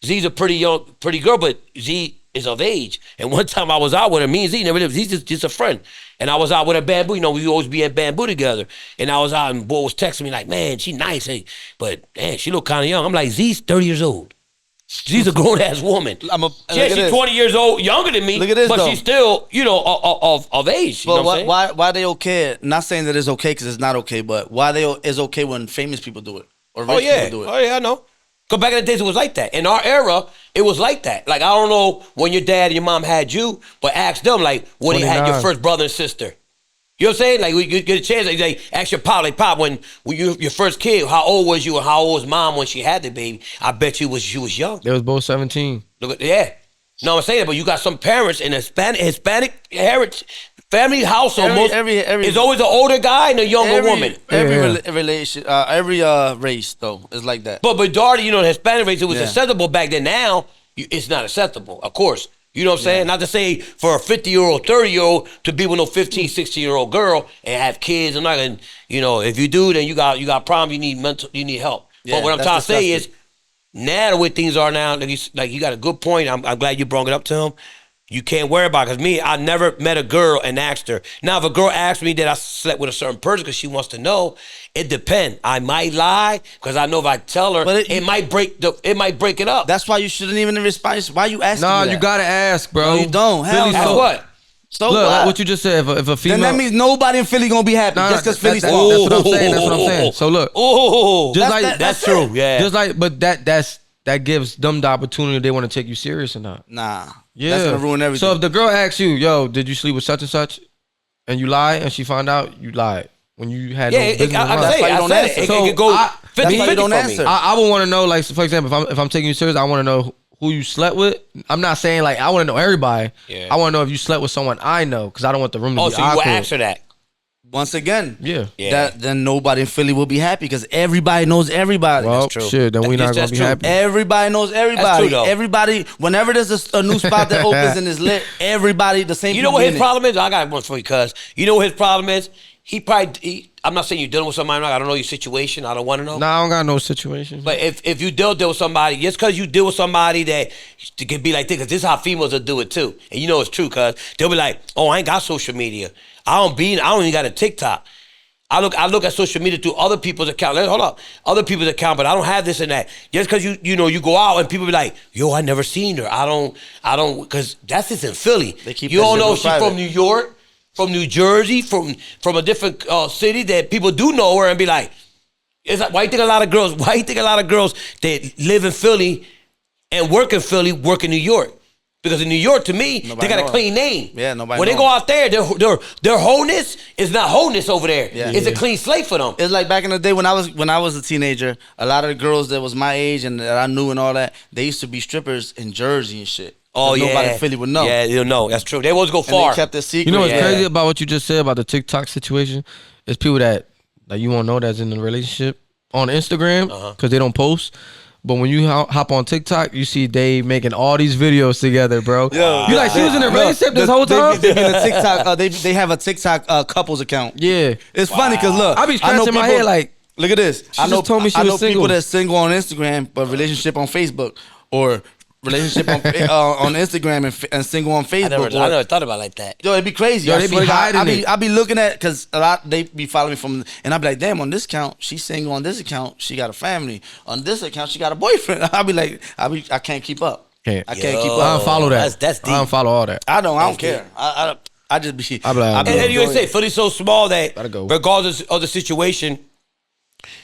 Z's a pretty girl, but Z is of age. And one time I was out with her, me and Z never lived. Z's just a friend. And I was out with a Bamboo. We always be at Bamboo together. And I was out and boy was texting me like, man, she nice, hey, but man, she look kind of young. I'm like, Z's 30 years old. She's a grown-ass woman. She's 20 years old, younger than me, look at this, but though. She's still, of age. But know what I'm saying? why they okay? Not saying that it's okay because it's not okay, but why it's okay when famous people do it or rich people do it? Oh, yeah, I know. Because back in the days, it was like that. In our era, it was like that. Like, I don't know when your dad and your mom had you, but ask them, like, when you had your first brother and sister. You know what I'm saying? Like, you get a chance, like ask your pop, like, Pop, when you your first kid, how old was you and how old was mom when she had the baby? I bet she was young. They was both 17. Look at, yeah. No, I'm saying that, but you got some parents in a Hispanic heritage family household. It's always an older guy and a younger woman. Every race though is like that. But majority, the Hispanic race, it was acceptable back then. Now it's not acceptable, of course. You know what I'm saying? Not to say for a 50-year-old, 30-year-old to be with no 15, 16-year-old girl and have kids and nothing. If you do, then you got problems. You need help. Yeah, but what I'm trying to say is, now the way things are now, like you got a good point. I'm glad you brought it up to him. You can't worry about it. Because me, I never met a girl and asked her. Now, if a girl asks me that I slept with a certain person because she wants to know, it depends. I might lie because I know if I tell her, it might break it up. That's why you shouldn't even respond. Why you asking me that? You gotta ask, bro. No, you don't. Hell Ask no. what? So look, like what you just said. If a female, then that means nobody in Philly gonna be happy just because Philly's that's what I'm saying. That's what I'm saying. So look, that's true. Yeah, just like, but that gives them the opportunity if they want to take you serious or not. Nah. Yeah. That's gonna ruin everything. So if the girl asks you, yo, did you sleep with such and such? And you lie and she found out you lied. When you had no business that's why you don't answer. It could go 50-50 that's why you don't for answer. me. I would want to know, like, for example, if I'm taking you serious, I want to know who you slept with. I'm not saying, like, I want to know everybody. Yeah. I want to know if you slept with someone I know because I don't want the room to be awkward. So you will answer that. Once again, yeah. Then nobody in Philly will be happy because everybody knows everybody. Well, that's true. Shit, then we not gonna be happy. Everybody knows everybody. That's true, though. Everybody, whenever there's a new spot that opens and is lit, everybody the same. You know what his problem is? I got one for you, cuz. You know what his problem is? I'm not saying you're dealing with somebody. I don't know your situation. I don't want to know. Nah, I don't got no situation. But if you deal with somebody, just because you deal with somebody that can be like this, because this is how females will do it too. And you know it's true, cuz. They'll be like, oh, I ain't got social media. I don't even got a TikTok. I look at social media through other people's account. Hold up, other people's account, but I don't have this and that. Just because you go out and people be like, yo, I never seen her. I don't, because that's just in Philly. You don't know if she's from New York, from New Jersey, from a different city that people do know her and be like, it's like, why you think a lot of girls that live in Philly and work in Philly work in New York? Because in New York, to me, they got a clean name. Yeah, nobody. When they go out there, their wholeness is not wholeness over there. Yeah. It's a clean slate for them. It's like back in the day when I was a teenager. A lot of the girls that was my age and that I knew and all that, they used to be strippers in Jersey and shit. Oh yeah, nobody in Philly would know. Yeah, you know that's true. They always go far. And they kept it secret. You know what's crazy about what you just said about the TikTok situation? It's people that you won't know that's in a relationship on Instagram because they don't post. But when you hop on TikTok, you see Dave making all these videos together, bro. Yo, you like she was in a relationship this whole time? They in a TikTok. They have a TikTok couples account. Yeah, it's funny because look, I be scratching my head like. Look at this. I know. Told me she was single. People that's single on Instagram, but relationship on Facebook, or relationship on Instagram and single on Facebook. I never thought about it like that. Yo, it'd be crazy. Yo, they be hiding it. I be looking at because a lot they be following me from, and I be like, damn, on this account she's single. On this account she got a family. On this account she got a boyfriend. I be like, I can't keep up. I can't keep up. I don't follow that. That's deep. I don't follow all that. I don't care. I just be. I be like, and you say Philly's so small that regardless of the situation,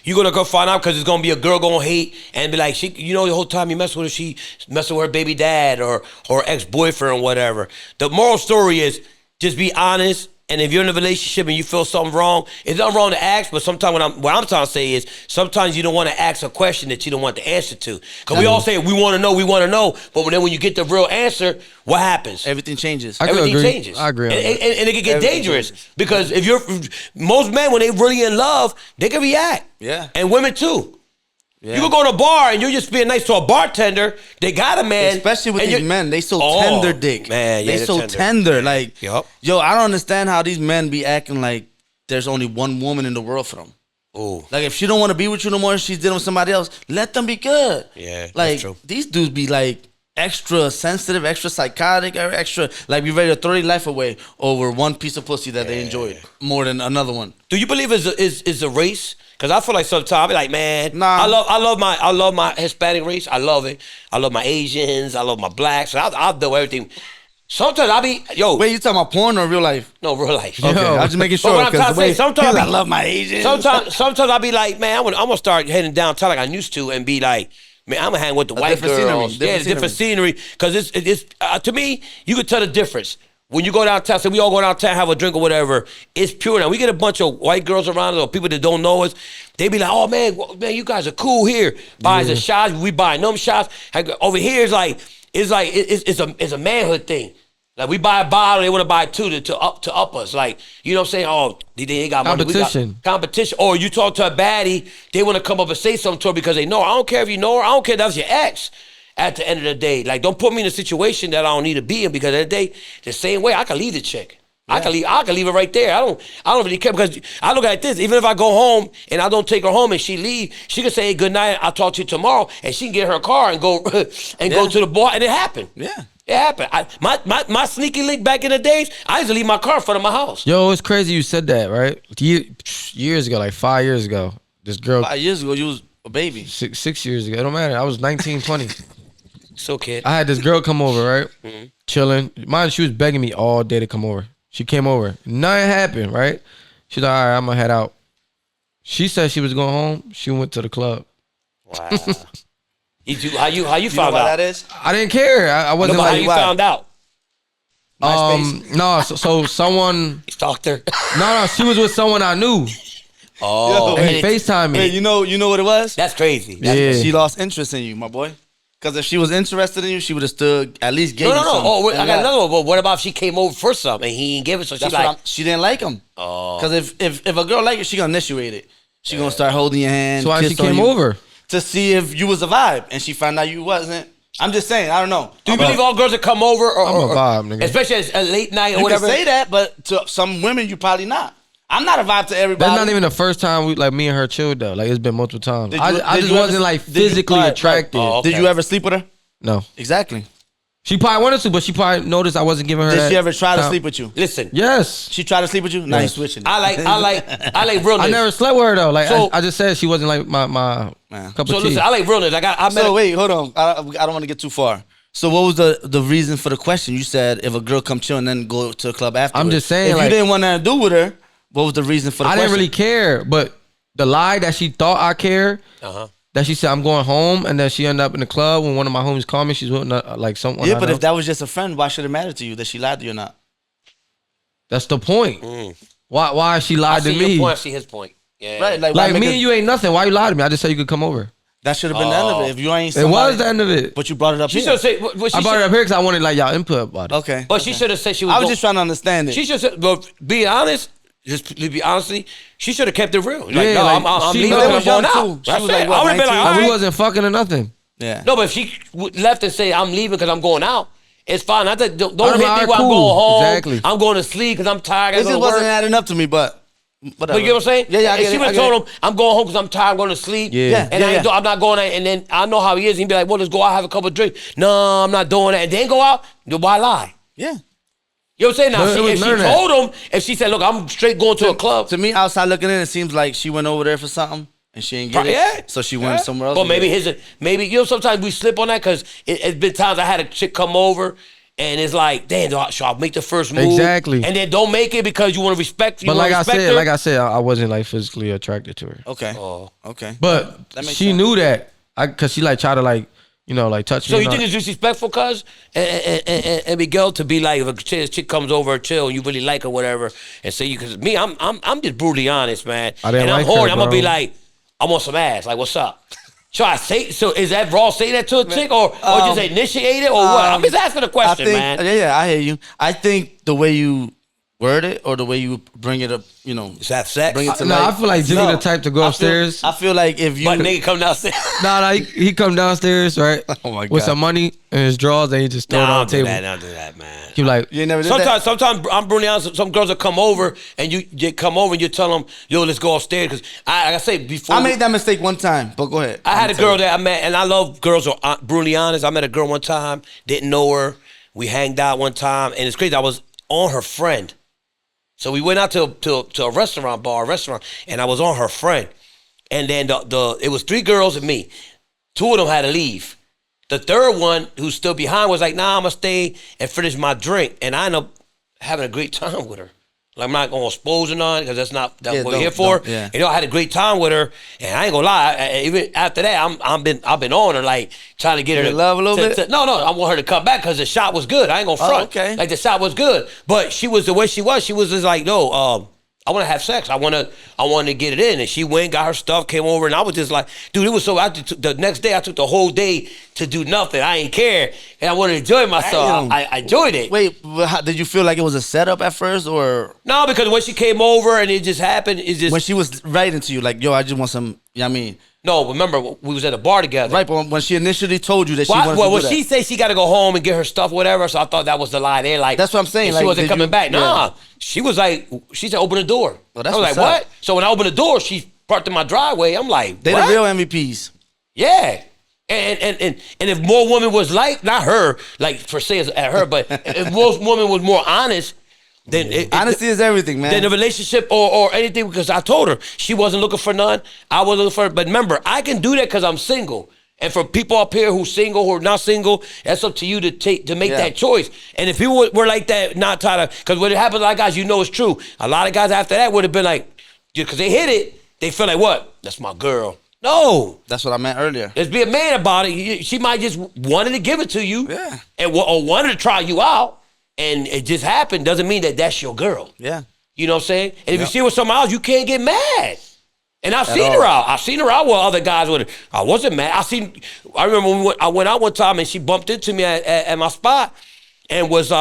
you're gonna go find out because it's gonna be a girl gonna hate and be like, she, the whole time you mess with her, she messing with her baby dad or her ex-boyfriend or whatever. The moral story is just be honest. And if you're in a relationship and you feel something wrong, it's not wrong to ask, but sometimes what I'm trying to say is sometimes you don't want to ask a question that you don't want the answer to. Because we all say we want to know, but then when you get the real answer, what happens? Everything changes. Everything changes. I agree. And it can get dangerous because if most men, when they really in love, they can react. Yeah. And women too. Yeah. You can go to a bar and you're just being nice to a bartender. They got a man. Especially with these men. They so tender, dick. Man, yeah, they so tender. Like, yep. Yo, I don't understand how these men be acting like there's only one woman in the world for them. Ooh. Like, if she don't want to be with you no more, she's dealing with somebody else, let them be good. Yeah, like, that's true. These dudes be like extra sensitive, extra psychotic, or extra, like, be ready to throw their life away over one piece of pussy that they enjoyed more than another one. Do you believe it's a race? Because I feel like sometimes I be like, man, nah. I love my Hispanic race. I love it. I love my Asians. I love my blacks. I'll do everything. Sometimes I be, Wait, you talking about porn or real life? No, real life. Okay, I was just making sure. But what I'm trying to say, sometimes I love my Asians. Sometimes I be like, man, I'm gonna start heading downtown like I used to and be like, man, I'm gonna hang with the white girls. Different scenery. Because it's to me, you could tell the difference. When you go downtown, say we all go downtown, have a drink or whatever, it's pure. Now, we get a bunch of white girls around us or people that don't know us. They be like, oh, man, you guys are cool here. Buys us shots. We buying them shots. Over here, it's a manhood thing. Like, we buy a bottle, they want to buy two to up us. Like, you know what I'm saying? Oh, they ain't got money. Competition. Competition. Or you talk to a baddie, they want to come up and say something to her because they know her. I don't care if you know her. I don't care if that's your ex. At the end of the day, like, don't put me in a situation that I don't need to be in because at the end of the day, the same way I can leave the chick. Yeah. I can leave it right there. I don't really care because I look at this. Even if I go home and I don't take her home and she leave, she can say, hey, good night, I'll talk to you tomorrow, and she can get her car and go go to the bar, and it happened. Yeah. It happened. My sneaky link back in the days, I used to leave my car in front of my house. Yo, it's crazy you said that, right? Years ago, like 5 years ago, this girl. 5 years ago, you was a baby. 6 years ago. It don't matter. I was 19, 20. So kid. I had this girl come over, right? Mm-hmm. Chilling. Mind, she was begging me all day to come over. She came over. Nothing happened, right? She's like, all right, I'm gonna head out. She said she was going home. She went to the club. Wow. How you found out? That is? I didn't care. I wasn't like. How you found out? No. So someone. He stalked her. No. She was with someone I knew. Oh. And he FaceTimed me. Hey, you know what it was? That's crazy. Yeah. She lost interest in you, my boy. Because if she was interested in you, she would have stood, at least gave you something. Oh, I got another one. But what about if she came over for something and he didn't give it? So she didn't like him. Oh. Because if a girl like you, she gonna initiate it. She gonna start holding your hand. So why she came over? To see if you was a vibe, and she found out you wasn't. I'm just saying, I don't know. Do you believe all girls that come over, I'm a vibe, nigga. Especially at a late night or you whatever? You can say that, but to some women, you probably not. I'm not a vibe to everybody. That's not even the first time me and her chilled though. Like, it's been multiple times. I just wasn't like physically attracted. Oh, okay. Did you ever sleep with her? No. Exactly. She probably wanted to, but she probably noticed I wasn't giving her. Did she ever try to sleep with you? Listen. Yes. She tried to sleep with you? Now you switching. I like realness. I never slept with her though. Like, so, I just said she wasn't like my cup of tea. So listen, I like realness. Wait, hold on. I don't want to get too far. So what was the reason for the question? You said if a girl come chill and then go to a club afterwards. I'm just saying, if you didn't want nothing to do with her, what was the reason for the question? I didn't really care, but the lie that she thought I cared, that she said I'm going home, and then she ended up in the club when one of my homies called me. She's with like someone. Yeah, but if that was just a friend, why should it matter to you that she lied to you or not? That's the point. Why she lied to me? I see his point. Yeah. Right. Like me and you ain't nothing. Why you lied to me? I just said you could come over. That should have been the end of it. If you ain't somebody, it was the end of it. But you brought it up here. I brought it up here because I wanted like y'all input about it. Okay. But she should have said she was. I was just trying to understand it. She should have said, but be honest, just to be honestly, she should have kept it real. Like, Yeah, no, like, I'm she leaving know because I'm going young, out. too. She That's was it. like, what, I would have been 19? like, all we right. wasn't fucking or nothing. Yeah. No, but if she left and say, I'm leaving because I'm going out, it's fine. Don't hit me Alright, while I'm cool. going home. Exactly. I'm going to sleep because I'm tired. I It gotta just go to wasn't work. adding up to me, but whatever. But you get what I'm saying? Yeah, I If get she it. would I have get told it. him, I'm going home because I'm tired, I'm going to sleep. Yeah. And I'm not going out. And then I know how he is. He'd be like, well, let's go out, have a couple of drinks. No, I'm not doing that. And then go out. Then why lie? Yeah. You know what I'm saying? Now, But it was if she none of that. told him, if she said, look, I'm straight going to a club. To me, outside looking in, it seems like she went over there for something and she didn't get it. Yeah. So she went somewhere else. But to maybe get it. maybe, you know, sometimes we slip on that because it's been times I had a chick come over and it's like, damn, should I make the first move? Exactly. And then don't make it because you want to respect. But like I her. said, I wasn't like physically attracted to her. Okay. Oh. Okay. But That makes she sense. knew that. Cause she like tried to like, you know, like touch me. So you and think all- it's disrespectful, cuz? And Miguel to be like, if a chick comes over and chill and you really like her, whatever, and say you, cause me, I'm just brutally honest, man. I didn't and I'm like her, horny. I'm gonna be bro. like, I want some ass. Like, what's up? So I say, so is that raw saying that to a chick or just initiate it or what? I'm just asking a question, I think, man. Yeah, I hear you. I think the way you word it or the way you bring it up, you know, Is that sex? bring it to Nah, life. I feel like Jimmy No. the type to go upstairs. I feel like if you But nigga come downstairs. Nah, he come downstairs, right? Oh my With God. some money in his drawers, and he just throw it on the table. Don't do that, man. He like, you ain't never did that. Sometimes I'm brutally honest. Some girls will come over and you come over and you tell them, yo, let's go upstairs. Because like I say before, I made that mistake one time, but go ahead. I had a Let me tell girl you. that I met, and I love girls who are brutally honest. I met a girl one time, didn't know her. We hanged out one time, and it's crazy. I was on her friend. So we went out to a restaurant, and I was on her friend. And then it was 3 girls and me. 2 of them had to leave. The third one, who's still behind, was like, nah, I'm going to stay and finish my drink. And I ended up having a great time with her. Like, I'm not going to expose her none because that's what we're here for. Yeah. You know, I had a great time with her, and I ain't gonna lie. Even after that, I've been on her, like trying to get her You to love a little bit? No, I want her to come back because the shot was good. I ain't gonna front. Okay. Like the shot was good, but she was the way she was. She was just like, no, I want to have sex. I want to get it in. And she went, got her stuff, came over, and I was just like, dude, it was so. The next day, I took the whole day to do nothing. I ain't care, and I wanted to enjoy myself. Damn. I enjoyed it. Wait, did you feel like it was a setup at first, or No, because when she came over and it just happened, it just when she was writing to you, like, yo, I just want some, you know what I mean? no. Remember, we was at a bar together. Right, but when she initially told you that she Well, wanted well to when do that. she said she got to go home and get her stuff, whatever, so I thought that was the lie there. Like That's what I'm saying, and like, she wasn't did coming you- back. Nah, yeah. she was like, she said, open the door. Well, that's I was like, what's up. what? So when I opened the door, she parked in my driveway. I'm like, They what? the real MVPs. Yeah. And if more women was like, not her, like per se as at her, but if most women was more honest, then Honesty is everything, man. then the relationship or anything, because I told her she wasn't looking for none. I wasn't looking for her. But remember, I can do that because I'm single. And for people up here who's single, who are not single, that's up to you to make Yeah. that choice. And if people were like that, not try to, because when it happens to a lot of guys, you know it's true. A lot of guys after that would have been like, because they hit it, they feel like, what? That's my girl. No. That's what I meant earlier. Let's be a man about it. She might just wanted to give it to you. Yeah. Or wanted to try you out. And it just happened. Doesn't mean that that's your girl. Yeah. You know what I'm saying? And if you Yep. see her with someone else, you can't get mad. And I've seen all. her out. I've seen her out with other guys with her. I wasn't mad. I remember when I went out one time and she bumped into me at my spot and was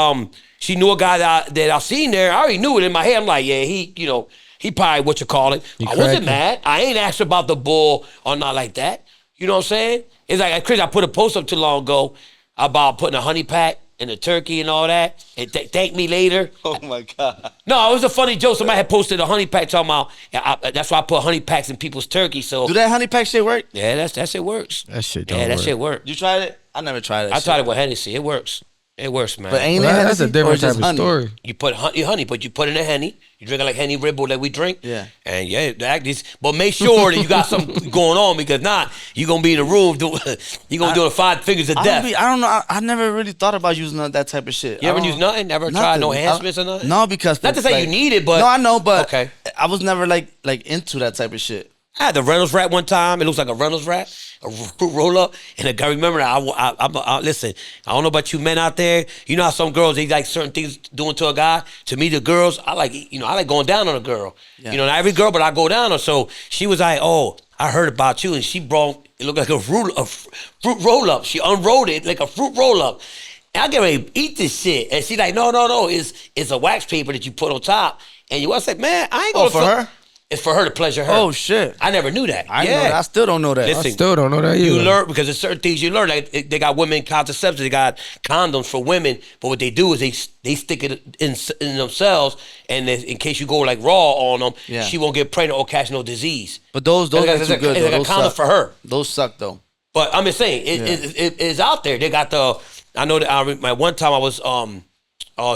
she knew a guy that I seen there. I already knew it in my head. I'm like, yeah, he probably what you call it. I wasn't cracked him. mad. I ain't asked about the bull or not like that. You know what I'm saying? It's like Chris, I put a post up too long ago about putting a honey pack and a turkey and all that. And thank me later. Oh my God. No, it was a funny joke. Somebody had posted a honey pack talking about, that's why I put honey packs in people's turkey. So Do that honey pack shit work? yeah, that shit works. That shit don't Yeah, that work. shit works. You tried it? I never tried that I shit. tried it with Hennessy. It works. It works, man. But ain't Well, it that's a Hennessy, or different just type of honey? story. You put honey, but you put in a Henny. You drink it like Henny Ribble that we drink. Yeah. And yeah, but make sure that you got something going on because not you gonna be in the room doing doing 5 figures of death. I don't know. I never really thought about using that type of shit. You I ever don't- use nothing? Never tried no nothing. enhancements or nothing? No, because Not to say you need it, but no, I know, but okay. I was never like into that type of shit. I had the Reynolds wrap one time. It looks like a Reynolds wrap, a fruit roll up. And I remember, listen, I don't know about you men out there. You know how some girls, they like certain things doing to a guy. To me, the girls, I like going down on a girl. Yeah. You know, not every girl, but I go down on her. So she was like, oh, I heard about you. And she brought, it looked like a fruit roll up. She unrolled it like a fruit roll up. and I get ready to eat this shit. And she's like, no, it's a wax paper that you put on top. And you was like, man, I ain't gonna. For her? It's for her to pleasure her. Oh shit! I never knew that. I know that. I still don't know that. Listen, I still don't know that either. You learn because there's certain things you learn. Like they got women contraceptives, they got condoms for women. But what they do is they stick it in themselves, and in case you go like raw on them, she won't get pregnant or catch no disease. But those are too good. It's like a condom for her. Those suck though. But I'm just saying it is out there. They got the. I know that my one time I was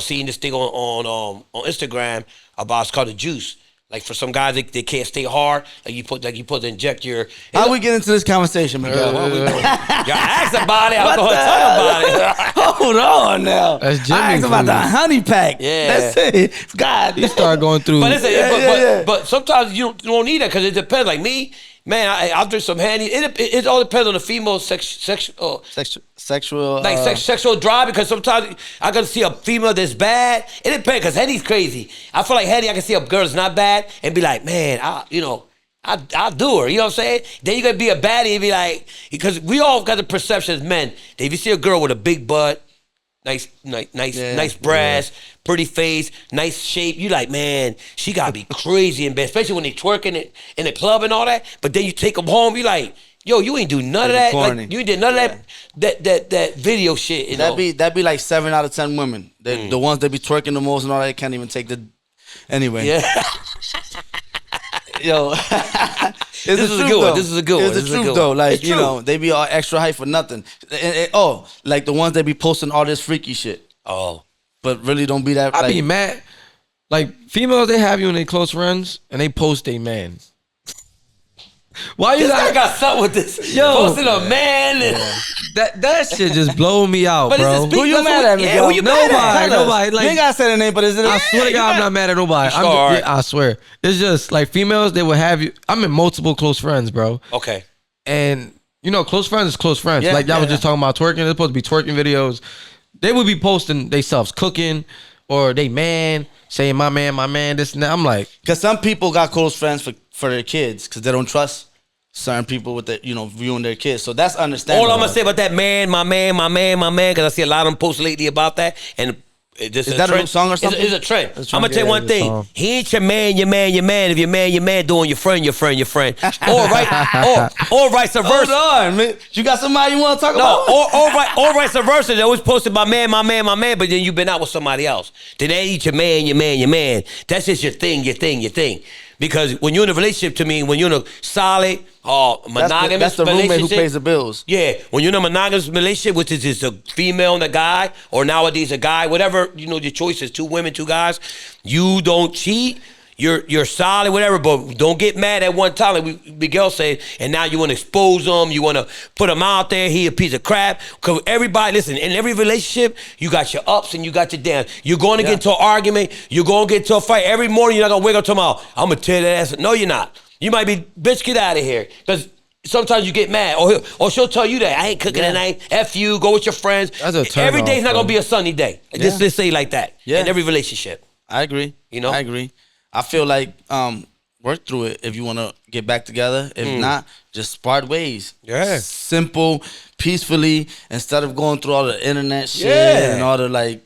seeing this thing on Instagram about it's called the juice. Like for some guys, they can't stay hard. Like you put to inject your. How we get into this conversation, man? Y'all asked about it. I'm going to talk about it. Hold on now. That's Jimmy I asked about the honey pack. Yeah. That's it. God, You start going through. But listen, but sometimes you don't need that because it depends. Like me, man, I'll do some handy. It all depends on the female sexual drive because sometimes I can see a female that's bad. It depends because Henny's crazy. I feel like Henny, I can see a girl that's not bad and be like, man, I'll do her. You know what I'm saying? Then you gotta be a baddie and be like, because we all got the perception as men that if you see a girl with a big butt, nice breasts, pretty face, nice shape, you like, man, she gotta be crazy in bed, especially when they twerking it in the club and all that. But then you take them home, you like, yo, you ain't do none of that. Like, you ain't did none of that video shit. You know? That'd be like 7 out of 10 women. The ones that be twerking the most and all that can't even take the. Anyway. Yeah. Yo, this is a good one. This is a good one. It's the truth though. Like you know, they be all extra hype for nothing. Like the ones that be posting all this freaky shit. Oh, but really don't be that. I be mad. Like females, they have you in their close friends and they post a man. Why you I got something with this? Yo, posting a man. That shit just blow me out, but bro. Who you mad at me? Yeah, who you mad at? Nobody. Like, you ain't gotta say the name, but is it? I swear to God, I'm not mad at nobody. I swear. It's just like females, they will have you. I'm in multiple close friends, bro. Okay. And you know, close friends is close friends. Yeah, like y'all was just talking about twerking. It's supposed to be twerking videos. They would be posting themselves cooking or they man saying my man, this and that. I'm like, because some people got close friends for their kids because they don't trust certain people with viewing their kids. So that's understandable. All I'm gonna say about that man, my man, because I see a lot of them posts lately about that. And is that a new song or something? It's a trend. I'm gonna tell you one thing. He ain't your man. If your man doing your friend. or vice versa. Hold on, man. You got somebody you want to talk about? Or vice versa. They always posted my man, but then you been out with somebody else. Then they ain't your man. That's just your thing. Because when you're in a relationship, to me, when you're in a solid, monogamous that's the roommate who pays the bills. Yeah, when you're in a monogamous relationship, which is just a female and a guy, or nowadays a guy, whatever, your choice is 2 women, 2 guys, you don't cheat. You're solid, whatever, but don't get mad at one time, like Miguel said, and now you want to expose them, you want to put him out there, he a piece of crap. Because everybody, listen, in every relationship, you got your ups and you got your downs. You're going to get into an argument, you're going to get into a fight. Every morning, you're not going to wake up tomorrow, I'm going to tear that ass. No, you're not. You might be, bitch, get out of here. Because sometimes you get mad, or she'll tell you that, I ain't cooking tonight, F you, go with your friends. Every day's not going to be a sunny day. Let's say it like that in every relationship. I agree. I agree. I feel like work through it if you want to get back together. If not, just part ways. Yeah. Simple, peacefully, instead of going through all the internet shit and all the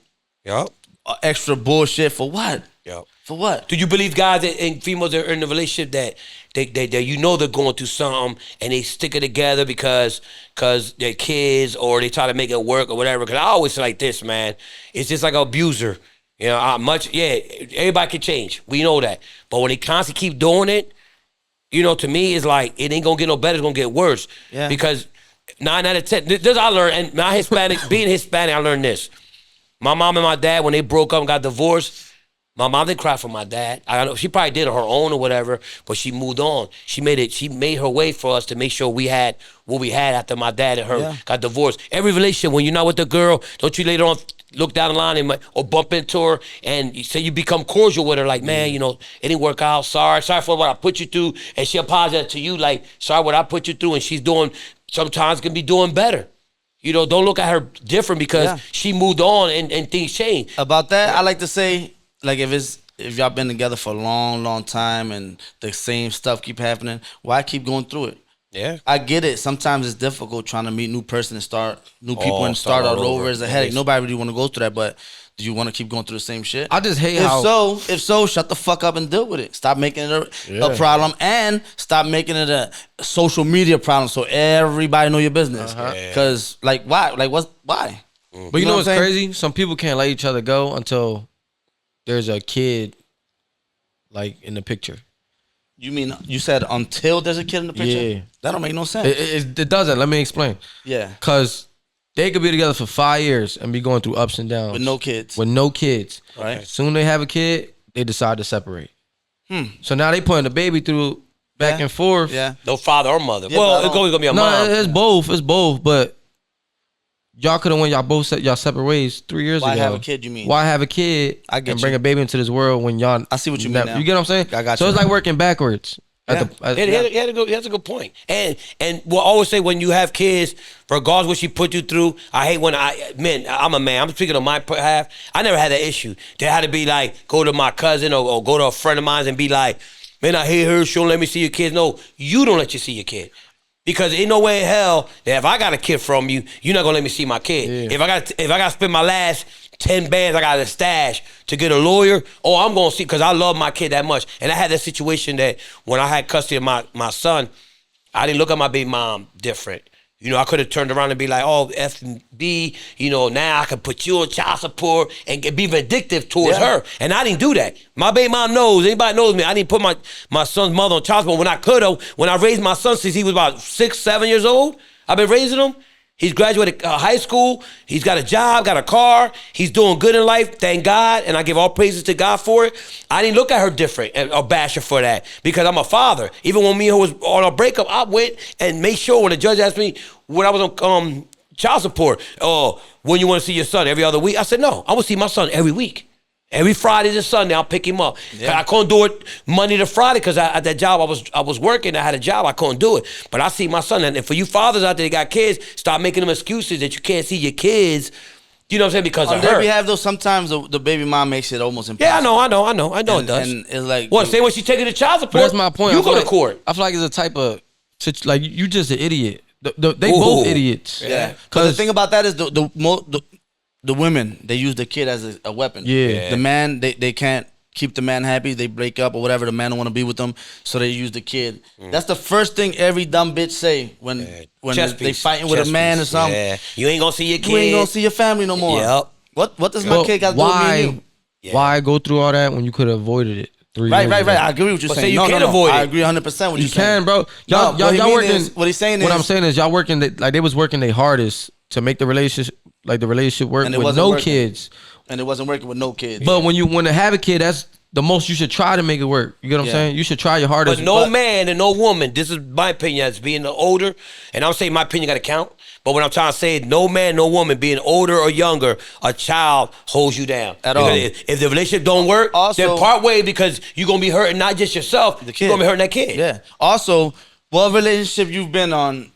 extra bullshit. For what? Yep. For what? Do you believe guys and females that are in a relationship that they they're going through something and they stick it together because they're kids or they try to make it work or whatever? Because I always say like this, man. It's just like an abuser. Everybody can change. We know that. But when they constantly keep doing it, to me, it's like, it ain't gonna get no better, it's gonna get worse. Yeah. Because 9 out of 10, this I learned, and my being Hispanic, I learned this. My mom and my dad, when they broke up and got divorced, my mom didn't cry for my dad. I don't know, she probably did it on her own or whatever, but she moved on. She made her way for us to make sure we had what we had after my dad and her got divorced. Every relationship, when you're not with the girl, don't you later on look down the line or bump into her and you say you become cordial with her, like, man, it didn't work out. Sorry for what I put you through. And she apologized to you, like, sorry what I put you through. And she's sometimes can be doing better. Don't look at her different because she moved on and things changed. About that, I like to say, like, if y'all been together for a long, long time and the same stuff keep happening, why keep going through it? Yeah. I get it. Sometimes it's difficult trying to meet new person and start new people and start start all all over. over. It's a It headache. is. Nobody really want to go through that, but do you want to keep going through the same shit? I just hate if how. if so, shut the fuck up and deal with it. Stop making it a Yeah. problem and stop making it a social media problem so everybody know your business. Cause like why? Like why? But you know what what's I'm saying? crazy? Some people can't let each other go until there's a kid, like in the picture. You mean you said until there's a kid in the picture? Yeah. That don't make no sense. It doesn't. Let me explain. Yeah. Cause they could be together for 5 years and be going through ups and downs With no kids. With no kids. Right. Soon they have a kid, they decide to separate. So now they putting the baby through back Yeah. and forth. Yeah. No father or mother. Yeah, well, but I it's don't- always gonna be a No, mom. it's both. It's both. But y'all could have when y'all both set y'all separate ways 3 years Why ago. have a kid, you mean? Why have a kid I get and bring you. a baby into this world when y'all? I see what you mean now. You get what I'm saying? I got So you. it's like working backwards. Yeah. That's a good point. And we'll always say when you have kids, regardless what she put you through, I hate when I'm a man. I'm speaking on my behalf. I never had that issue. They had to be like, go to my cousin or go to a friend of mine and be like, man, I hate her. She don't let me see your kids. No, you don't let you see your kid. Because ain't no way in hell that if I got a kid from you, you're not gonna let me see my kid. Yeah. If I got to spend my last 10 bands, I got a stash to get a lawyer. Oh, I'm gonna see because I love my kid that much. And I had that situation that when I had custody of my son, I didn't look at my baby mom different. You know, I could have turned around and be like, oh, F&B, you know, now I can put you on child support and be vindictive towards her. And I didn't do that. My baby mom knows, anybody knows me, I didn't put my son's mother on child support when I could have. When I raised my son since he was about 6, 7 years old, I've been raising him. He's graduated high school. He's got a job, got a car. He's doing good in life, thank God. And I give all praises to God for it. I didn't look at her different or bash her for that because I'm a father. Even when me and her was on a breakup, I went and made sure when the judge asked me when I was on child support, when you want to see your son every other week? I said, no, I want to see my son every week. Every Friday to Sunday, I'll pick him up. Yeah. I couldn't do it Monday to Friday because at that job I was working. I had a job. I couldn't do it. But I see my son. And for you fathers out there that got kids, stop making them excuses that you can't see your kids. You know what I'm saying? Because of her. We have those. Sometimes the baby mom makes it almost impossible. Yeah, I know it does. And it's like, what? Say when she taking the child support. But that's my point. You go to court. I feel like it's a type of like you just an idiot. They both idiots. Yeah. Because the thing about that is the women, they use the kid as a weapon. Yeah. The man, they can't keep the man happy. They break up or whatever. The man don't want to be with them, so they use the kid. That's the first thing every dumb bitch say when they fighting with a man or something. Yeah. You ain't gonna see your kid. You ain't gonna see your family no more. Yep. What does my kid got to do with me and you? Yeah. Why go through all that when you could have avoided it 3 years Right. ago? I agree with you saying. Say you can't avoid it. I agree 100% with you You saying. can, bro. No, what he Y'all mean working. is- what he's saying What is- I'm saying is y'all working. Like they was working their hardest to make the relationship work And it with wasn't no working. kids. And it wasn't working with no kids. But when you want to have a kid, that's the most you should try to make it work. You get what I'm Yeah. saying? You should try your hardest. But no man and no woman, this is my opinion as being the older, and I'm saying my opinion got to count. But what I'm trying to say is no man, no woman, being older or younger, a child holds you down. At all. If the relationship don't work, Also- then part way because you're going to be hurting not just yourself, The kid. you're going to be hurting that kid. Yeah. Also, what relationship you've been on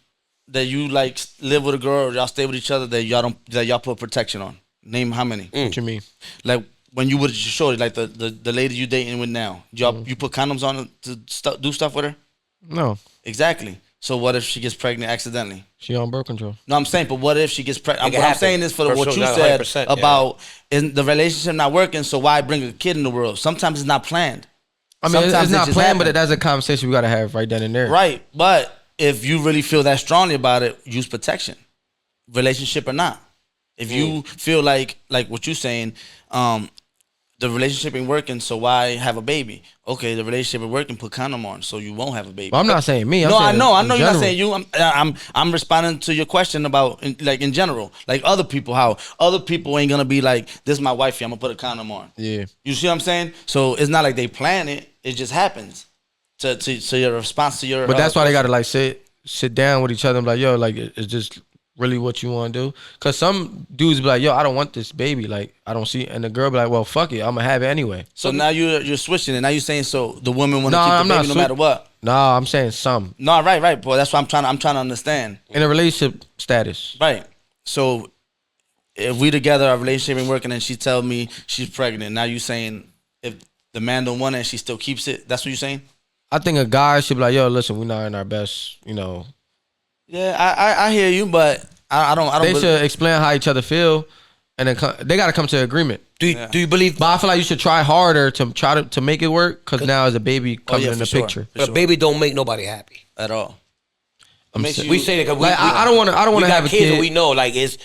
that you like live with a girl or y'all stay with each other that y'all put protection on? Name how many? What you mean? Like when you with your shorty, like the lady you dating with now, you put condoms on to do stuff with her? No, Exactly. So what if she gets pregnant accidentally? she on birth control. No, I'm saying, but what if she gets pregnant? It can What I'm happen. saying is for For what sure, you not said 100%, yeah. about is the relationship not working, so why bring a kid in the world? Sometimes it's not planned. I mean, Sometimes it's it not just planned, but happen. that's a conversation we got to have right then and there. Right, but if you really feel that strongly about it, use protection, relationship or not. If you feel like what you're saying, the relationship ain't working, so why have a baby? Okay, the relationship ain't working, put condom on, so you won't have a baby. But I'm not saying me. I'm No, I saying know in you're not general. saying you. I'm responding to your question about in general, like other people, how other people ain't gonna be like, this is my wifey, I'm gonna put a condom on. Yeah. You see what I'm saying? So it's not like they plan it; it just happens. To your response to your. But that's why they got to like sit down with each other and be like, yo, like it's just really what you want to do. Cause some dudes be like, yo, I don't want this baby. Like I don't see, and the girl be like, well, fuck it, I'm gonna have it anyway. So now you're switching it. Now you're saying so the women want to No, keep I'm the not baby no matter what. No, I'm saying some No, right, boy. That's what I'm trying to understand. in a relationship status. Right. So if we together, our relationship ain't working, and she tell me she's pregnant, now you saying if the man don't want it and she still keeps it, that's what you're saying? I think a guy should be like, yo, listen, we're not in our best, you know. Yeah, I hear you, but I don't. They should explain how each other feel, and then they got to come to an agreement. Do you believe? But I feel like you should try harder to try to make it work, because now as a baby coming in the picture. But a baby don't make nobody happy at all. We say that because I don't want to have a kid. And we know, like, it's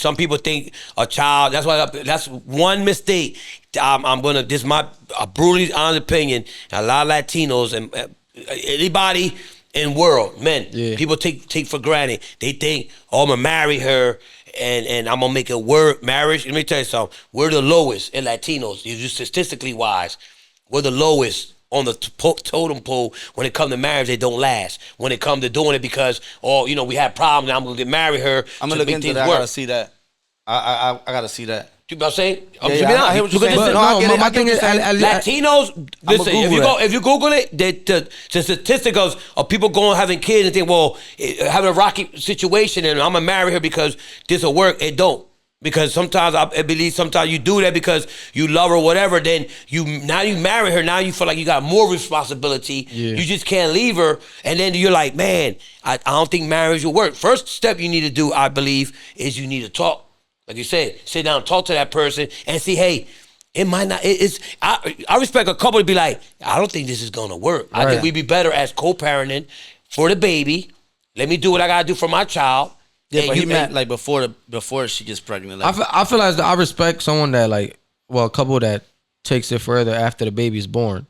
some people think a child. That's one mistake. I'm gonna. This is my brutally honest opinion. A lot of Latinos and anybody in world, men, people take for granted. They think, oh, I'm gonna marry her and I'm gonna make it work. Marriage. Let me tell you something. We're the lowest in Latinos. You statistically wise, we're the lowest on the totem pole when it comes to marriage. They don't last. When it comes to doing it because, we have problems. Now I'm gonna marry her. I'm gonna look into that. I gotta see that. I gotta see that. You know what I'm saying? I hear what you're saying. My thing is, Latinos, listen, if you Google it, the statisticals of people having kids and think, well, having a rocky situation and I'm gonna marry her because this will work. It don't. Because sometimes I believe sometimes you do that because you love her or whatever, then you marry her, now you feel like you got more responsibility. Yeah. You just can't leave her. And then you're like, man, I don't think marriage will work. First step you need to do, I believe, is you need to talk. Like you said, sit down, talk to that person and see, hey, it might not, I respect a couple to be like, I don't think this is gonna work. Right. I think we'd be better as co-parenting for the baby. Let me do what I gotta do for my child. Yeah, but he meant like before she gets pregnant. Like, I feel like I respect someone that a couple that takes it further after the baby's born.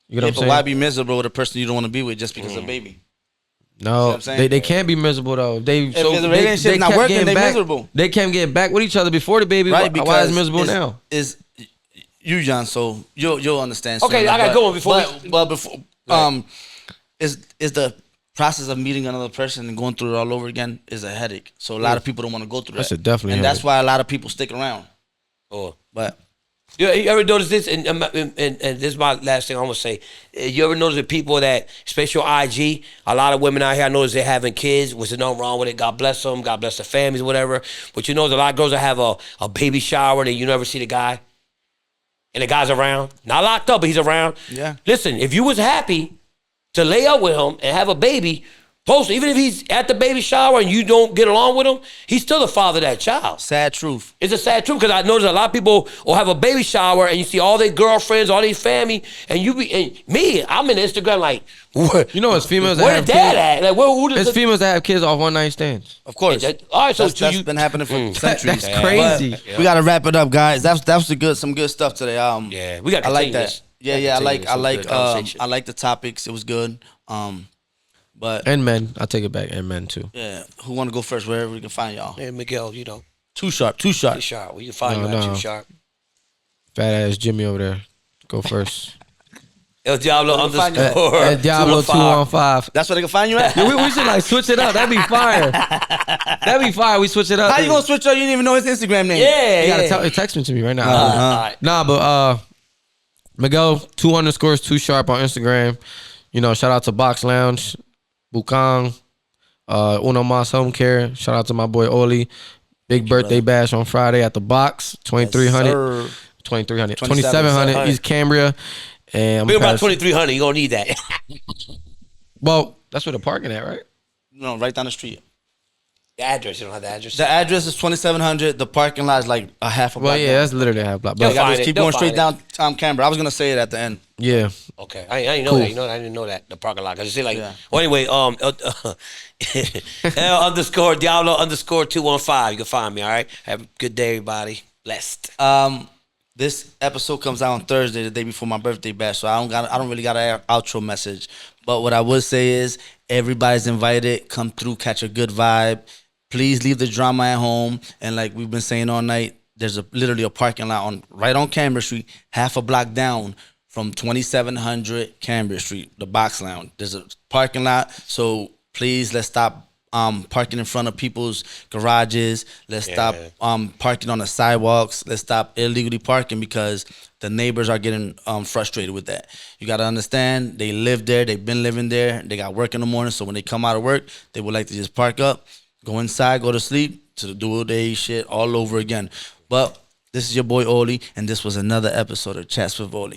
You know what I'm saying? But why be miserable with a person you don't want to be with just because of a baby? No, they can't be miserable though. If the relationship's not working, they're miserable. They can't get back with each other before the baby. Right, why is miserable now? Is you, John? So you'll understand. Okay, I gotta go before. But before, is the process of meeting another person and going through it all over again is a headache. So a lot of people don't want to go through that. That's definitely, and that's why a lot of people stick around. But. You ever notice this? And this is my last thing I'm gonna say. You ever notice that people that, especially on IG, a lot of women out here, I notice they're having kids, which there's nothing wrong with it. God bless them. God bless their families, whatever. But you know, there's a lot of girls that have a baby shower and you never see the guy. And the guy's around. Not locked up, but he's around. Yeah. Listen, if you was happy to lay up with him and have a baby, post, even if he's at the baby shower and you don't get along with him, he's still the father of that child. Sad truth. It's a sad truth because I notice a lot of people will have a baby shower and you see all their girlfriends, all their family, and I'm in Instagram like, what? You know, it's females that where have dad kids. at? Like, who it's females that have kids off one night stands. Of course. All right, so that's been happening for centuries. That's crazy. We gotta wrap it up, guys. That's some good stuff today. Yeah, we got. I like that. Yeah, I like the topics. It was good. And men, I take it back, and men too. Yeah, who want to go first? Wherever we can find y'all. Hey, Miguel, you know. TooSharp. TooSharp. We can find you at TooSharp. Fat ass Jimmy over there. Go first. El Diablo underscore. El Diablo 215. That's where they can find you at? Yeah, we should switch it up. That'd be fire. That'd be fire. We switch it up. How you gonna switch up? You didn't even know his Instagram name. Yeah, you gotta text me to me right now. Nah, but Miguel 2_TooSharp on Instagram. You know, shout out to Box Lounge. Bukang, Uno Mas Home Care. Shout out to my boy Oli. Big birthday bash on Friday at the Box. 2300, 2700 East Cambria. And Big about 2300. You gonna need that. Well, that's where the parking at, right? No, right down the street. The address. You don't have the address. The address is 2700. The parking lot is like a half a block. Well, yeah, that's literally a half block. But just keep going straight down Canberra. I was gonna say it at the end. Yeah. Okay. I didn't know that. You know, I didn't know that. The parking lot. Cause you see, like, well, anyway, L underscore Diablo underscore 215. You can find me. All right. Have a good day, everybody. Blessed. This episode comes out on Thursday, the day before my birthday bash. So I don't really got an outro message. But what I would say is everybody's invited. Come through, catch a good vibe. Please leave the drama at home. And like we've been saying all night, there's literally a parking lot right on Canberra Street, half a block down from 2700 Canberra Street, the Box Lounge. There's a parking lot, so please let's stop parking in front of people's garages. Let's stop parking on the sidewalks. Let's stop illegally parking because the neighbors are getting frustrated with that. You got to understand, they live there. They've been living there. They got work in the morning, so when they come out of work, they would like to just park up, go inside, go to sleep, to do day shit all over again. But this is your boy Oli, and this was another episode of Chats with Oli.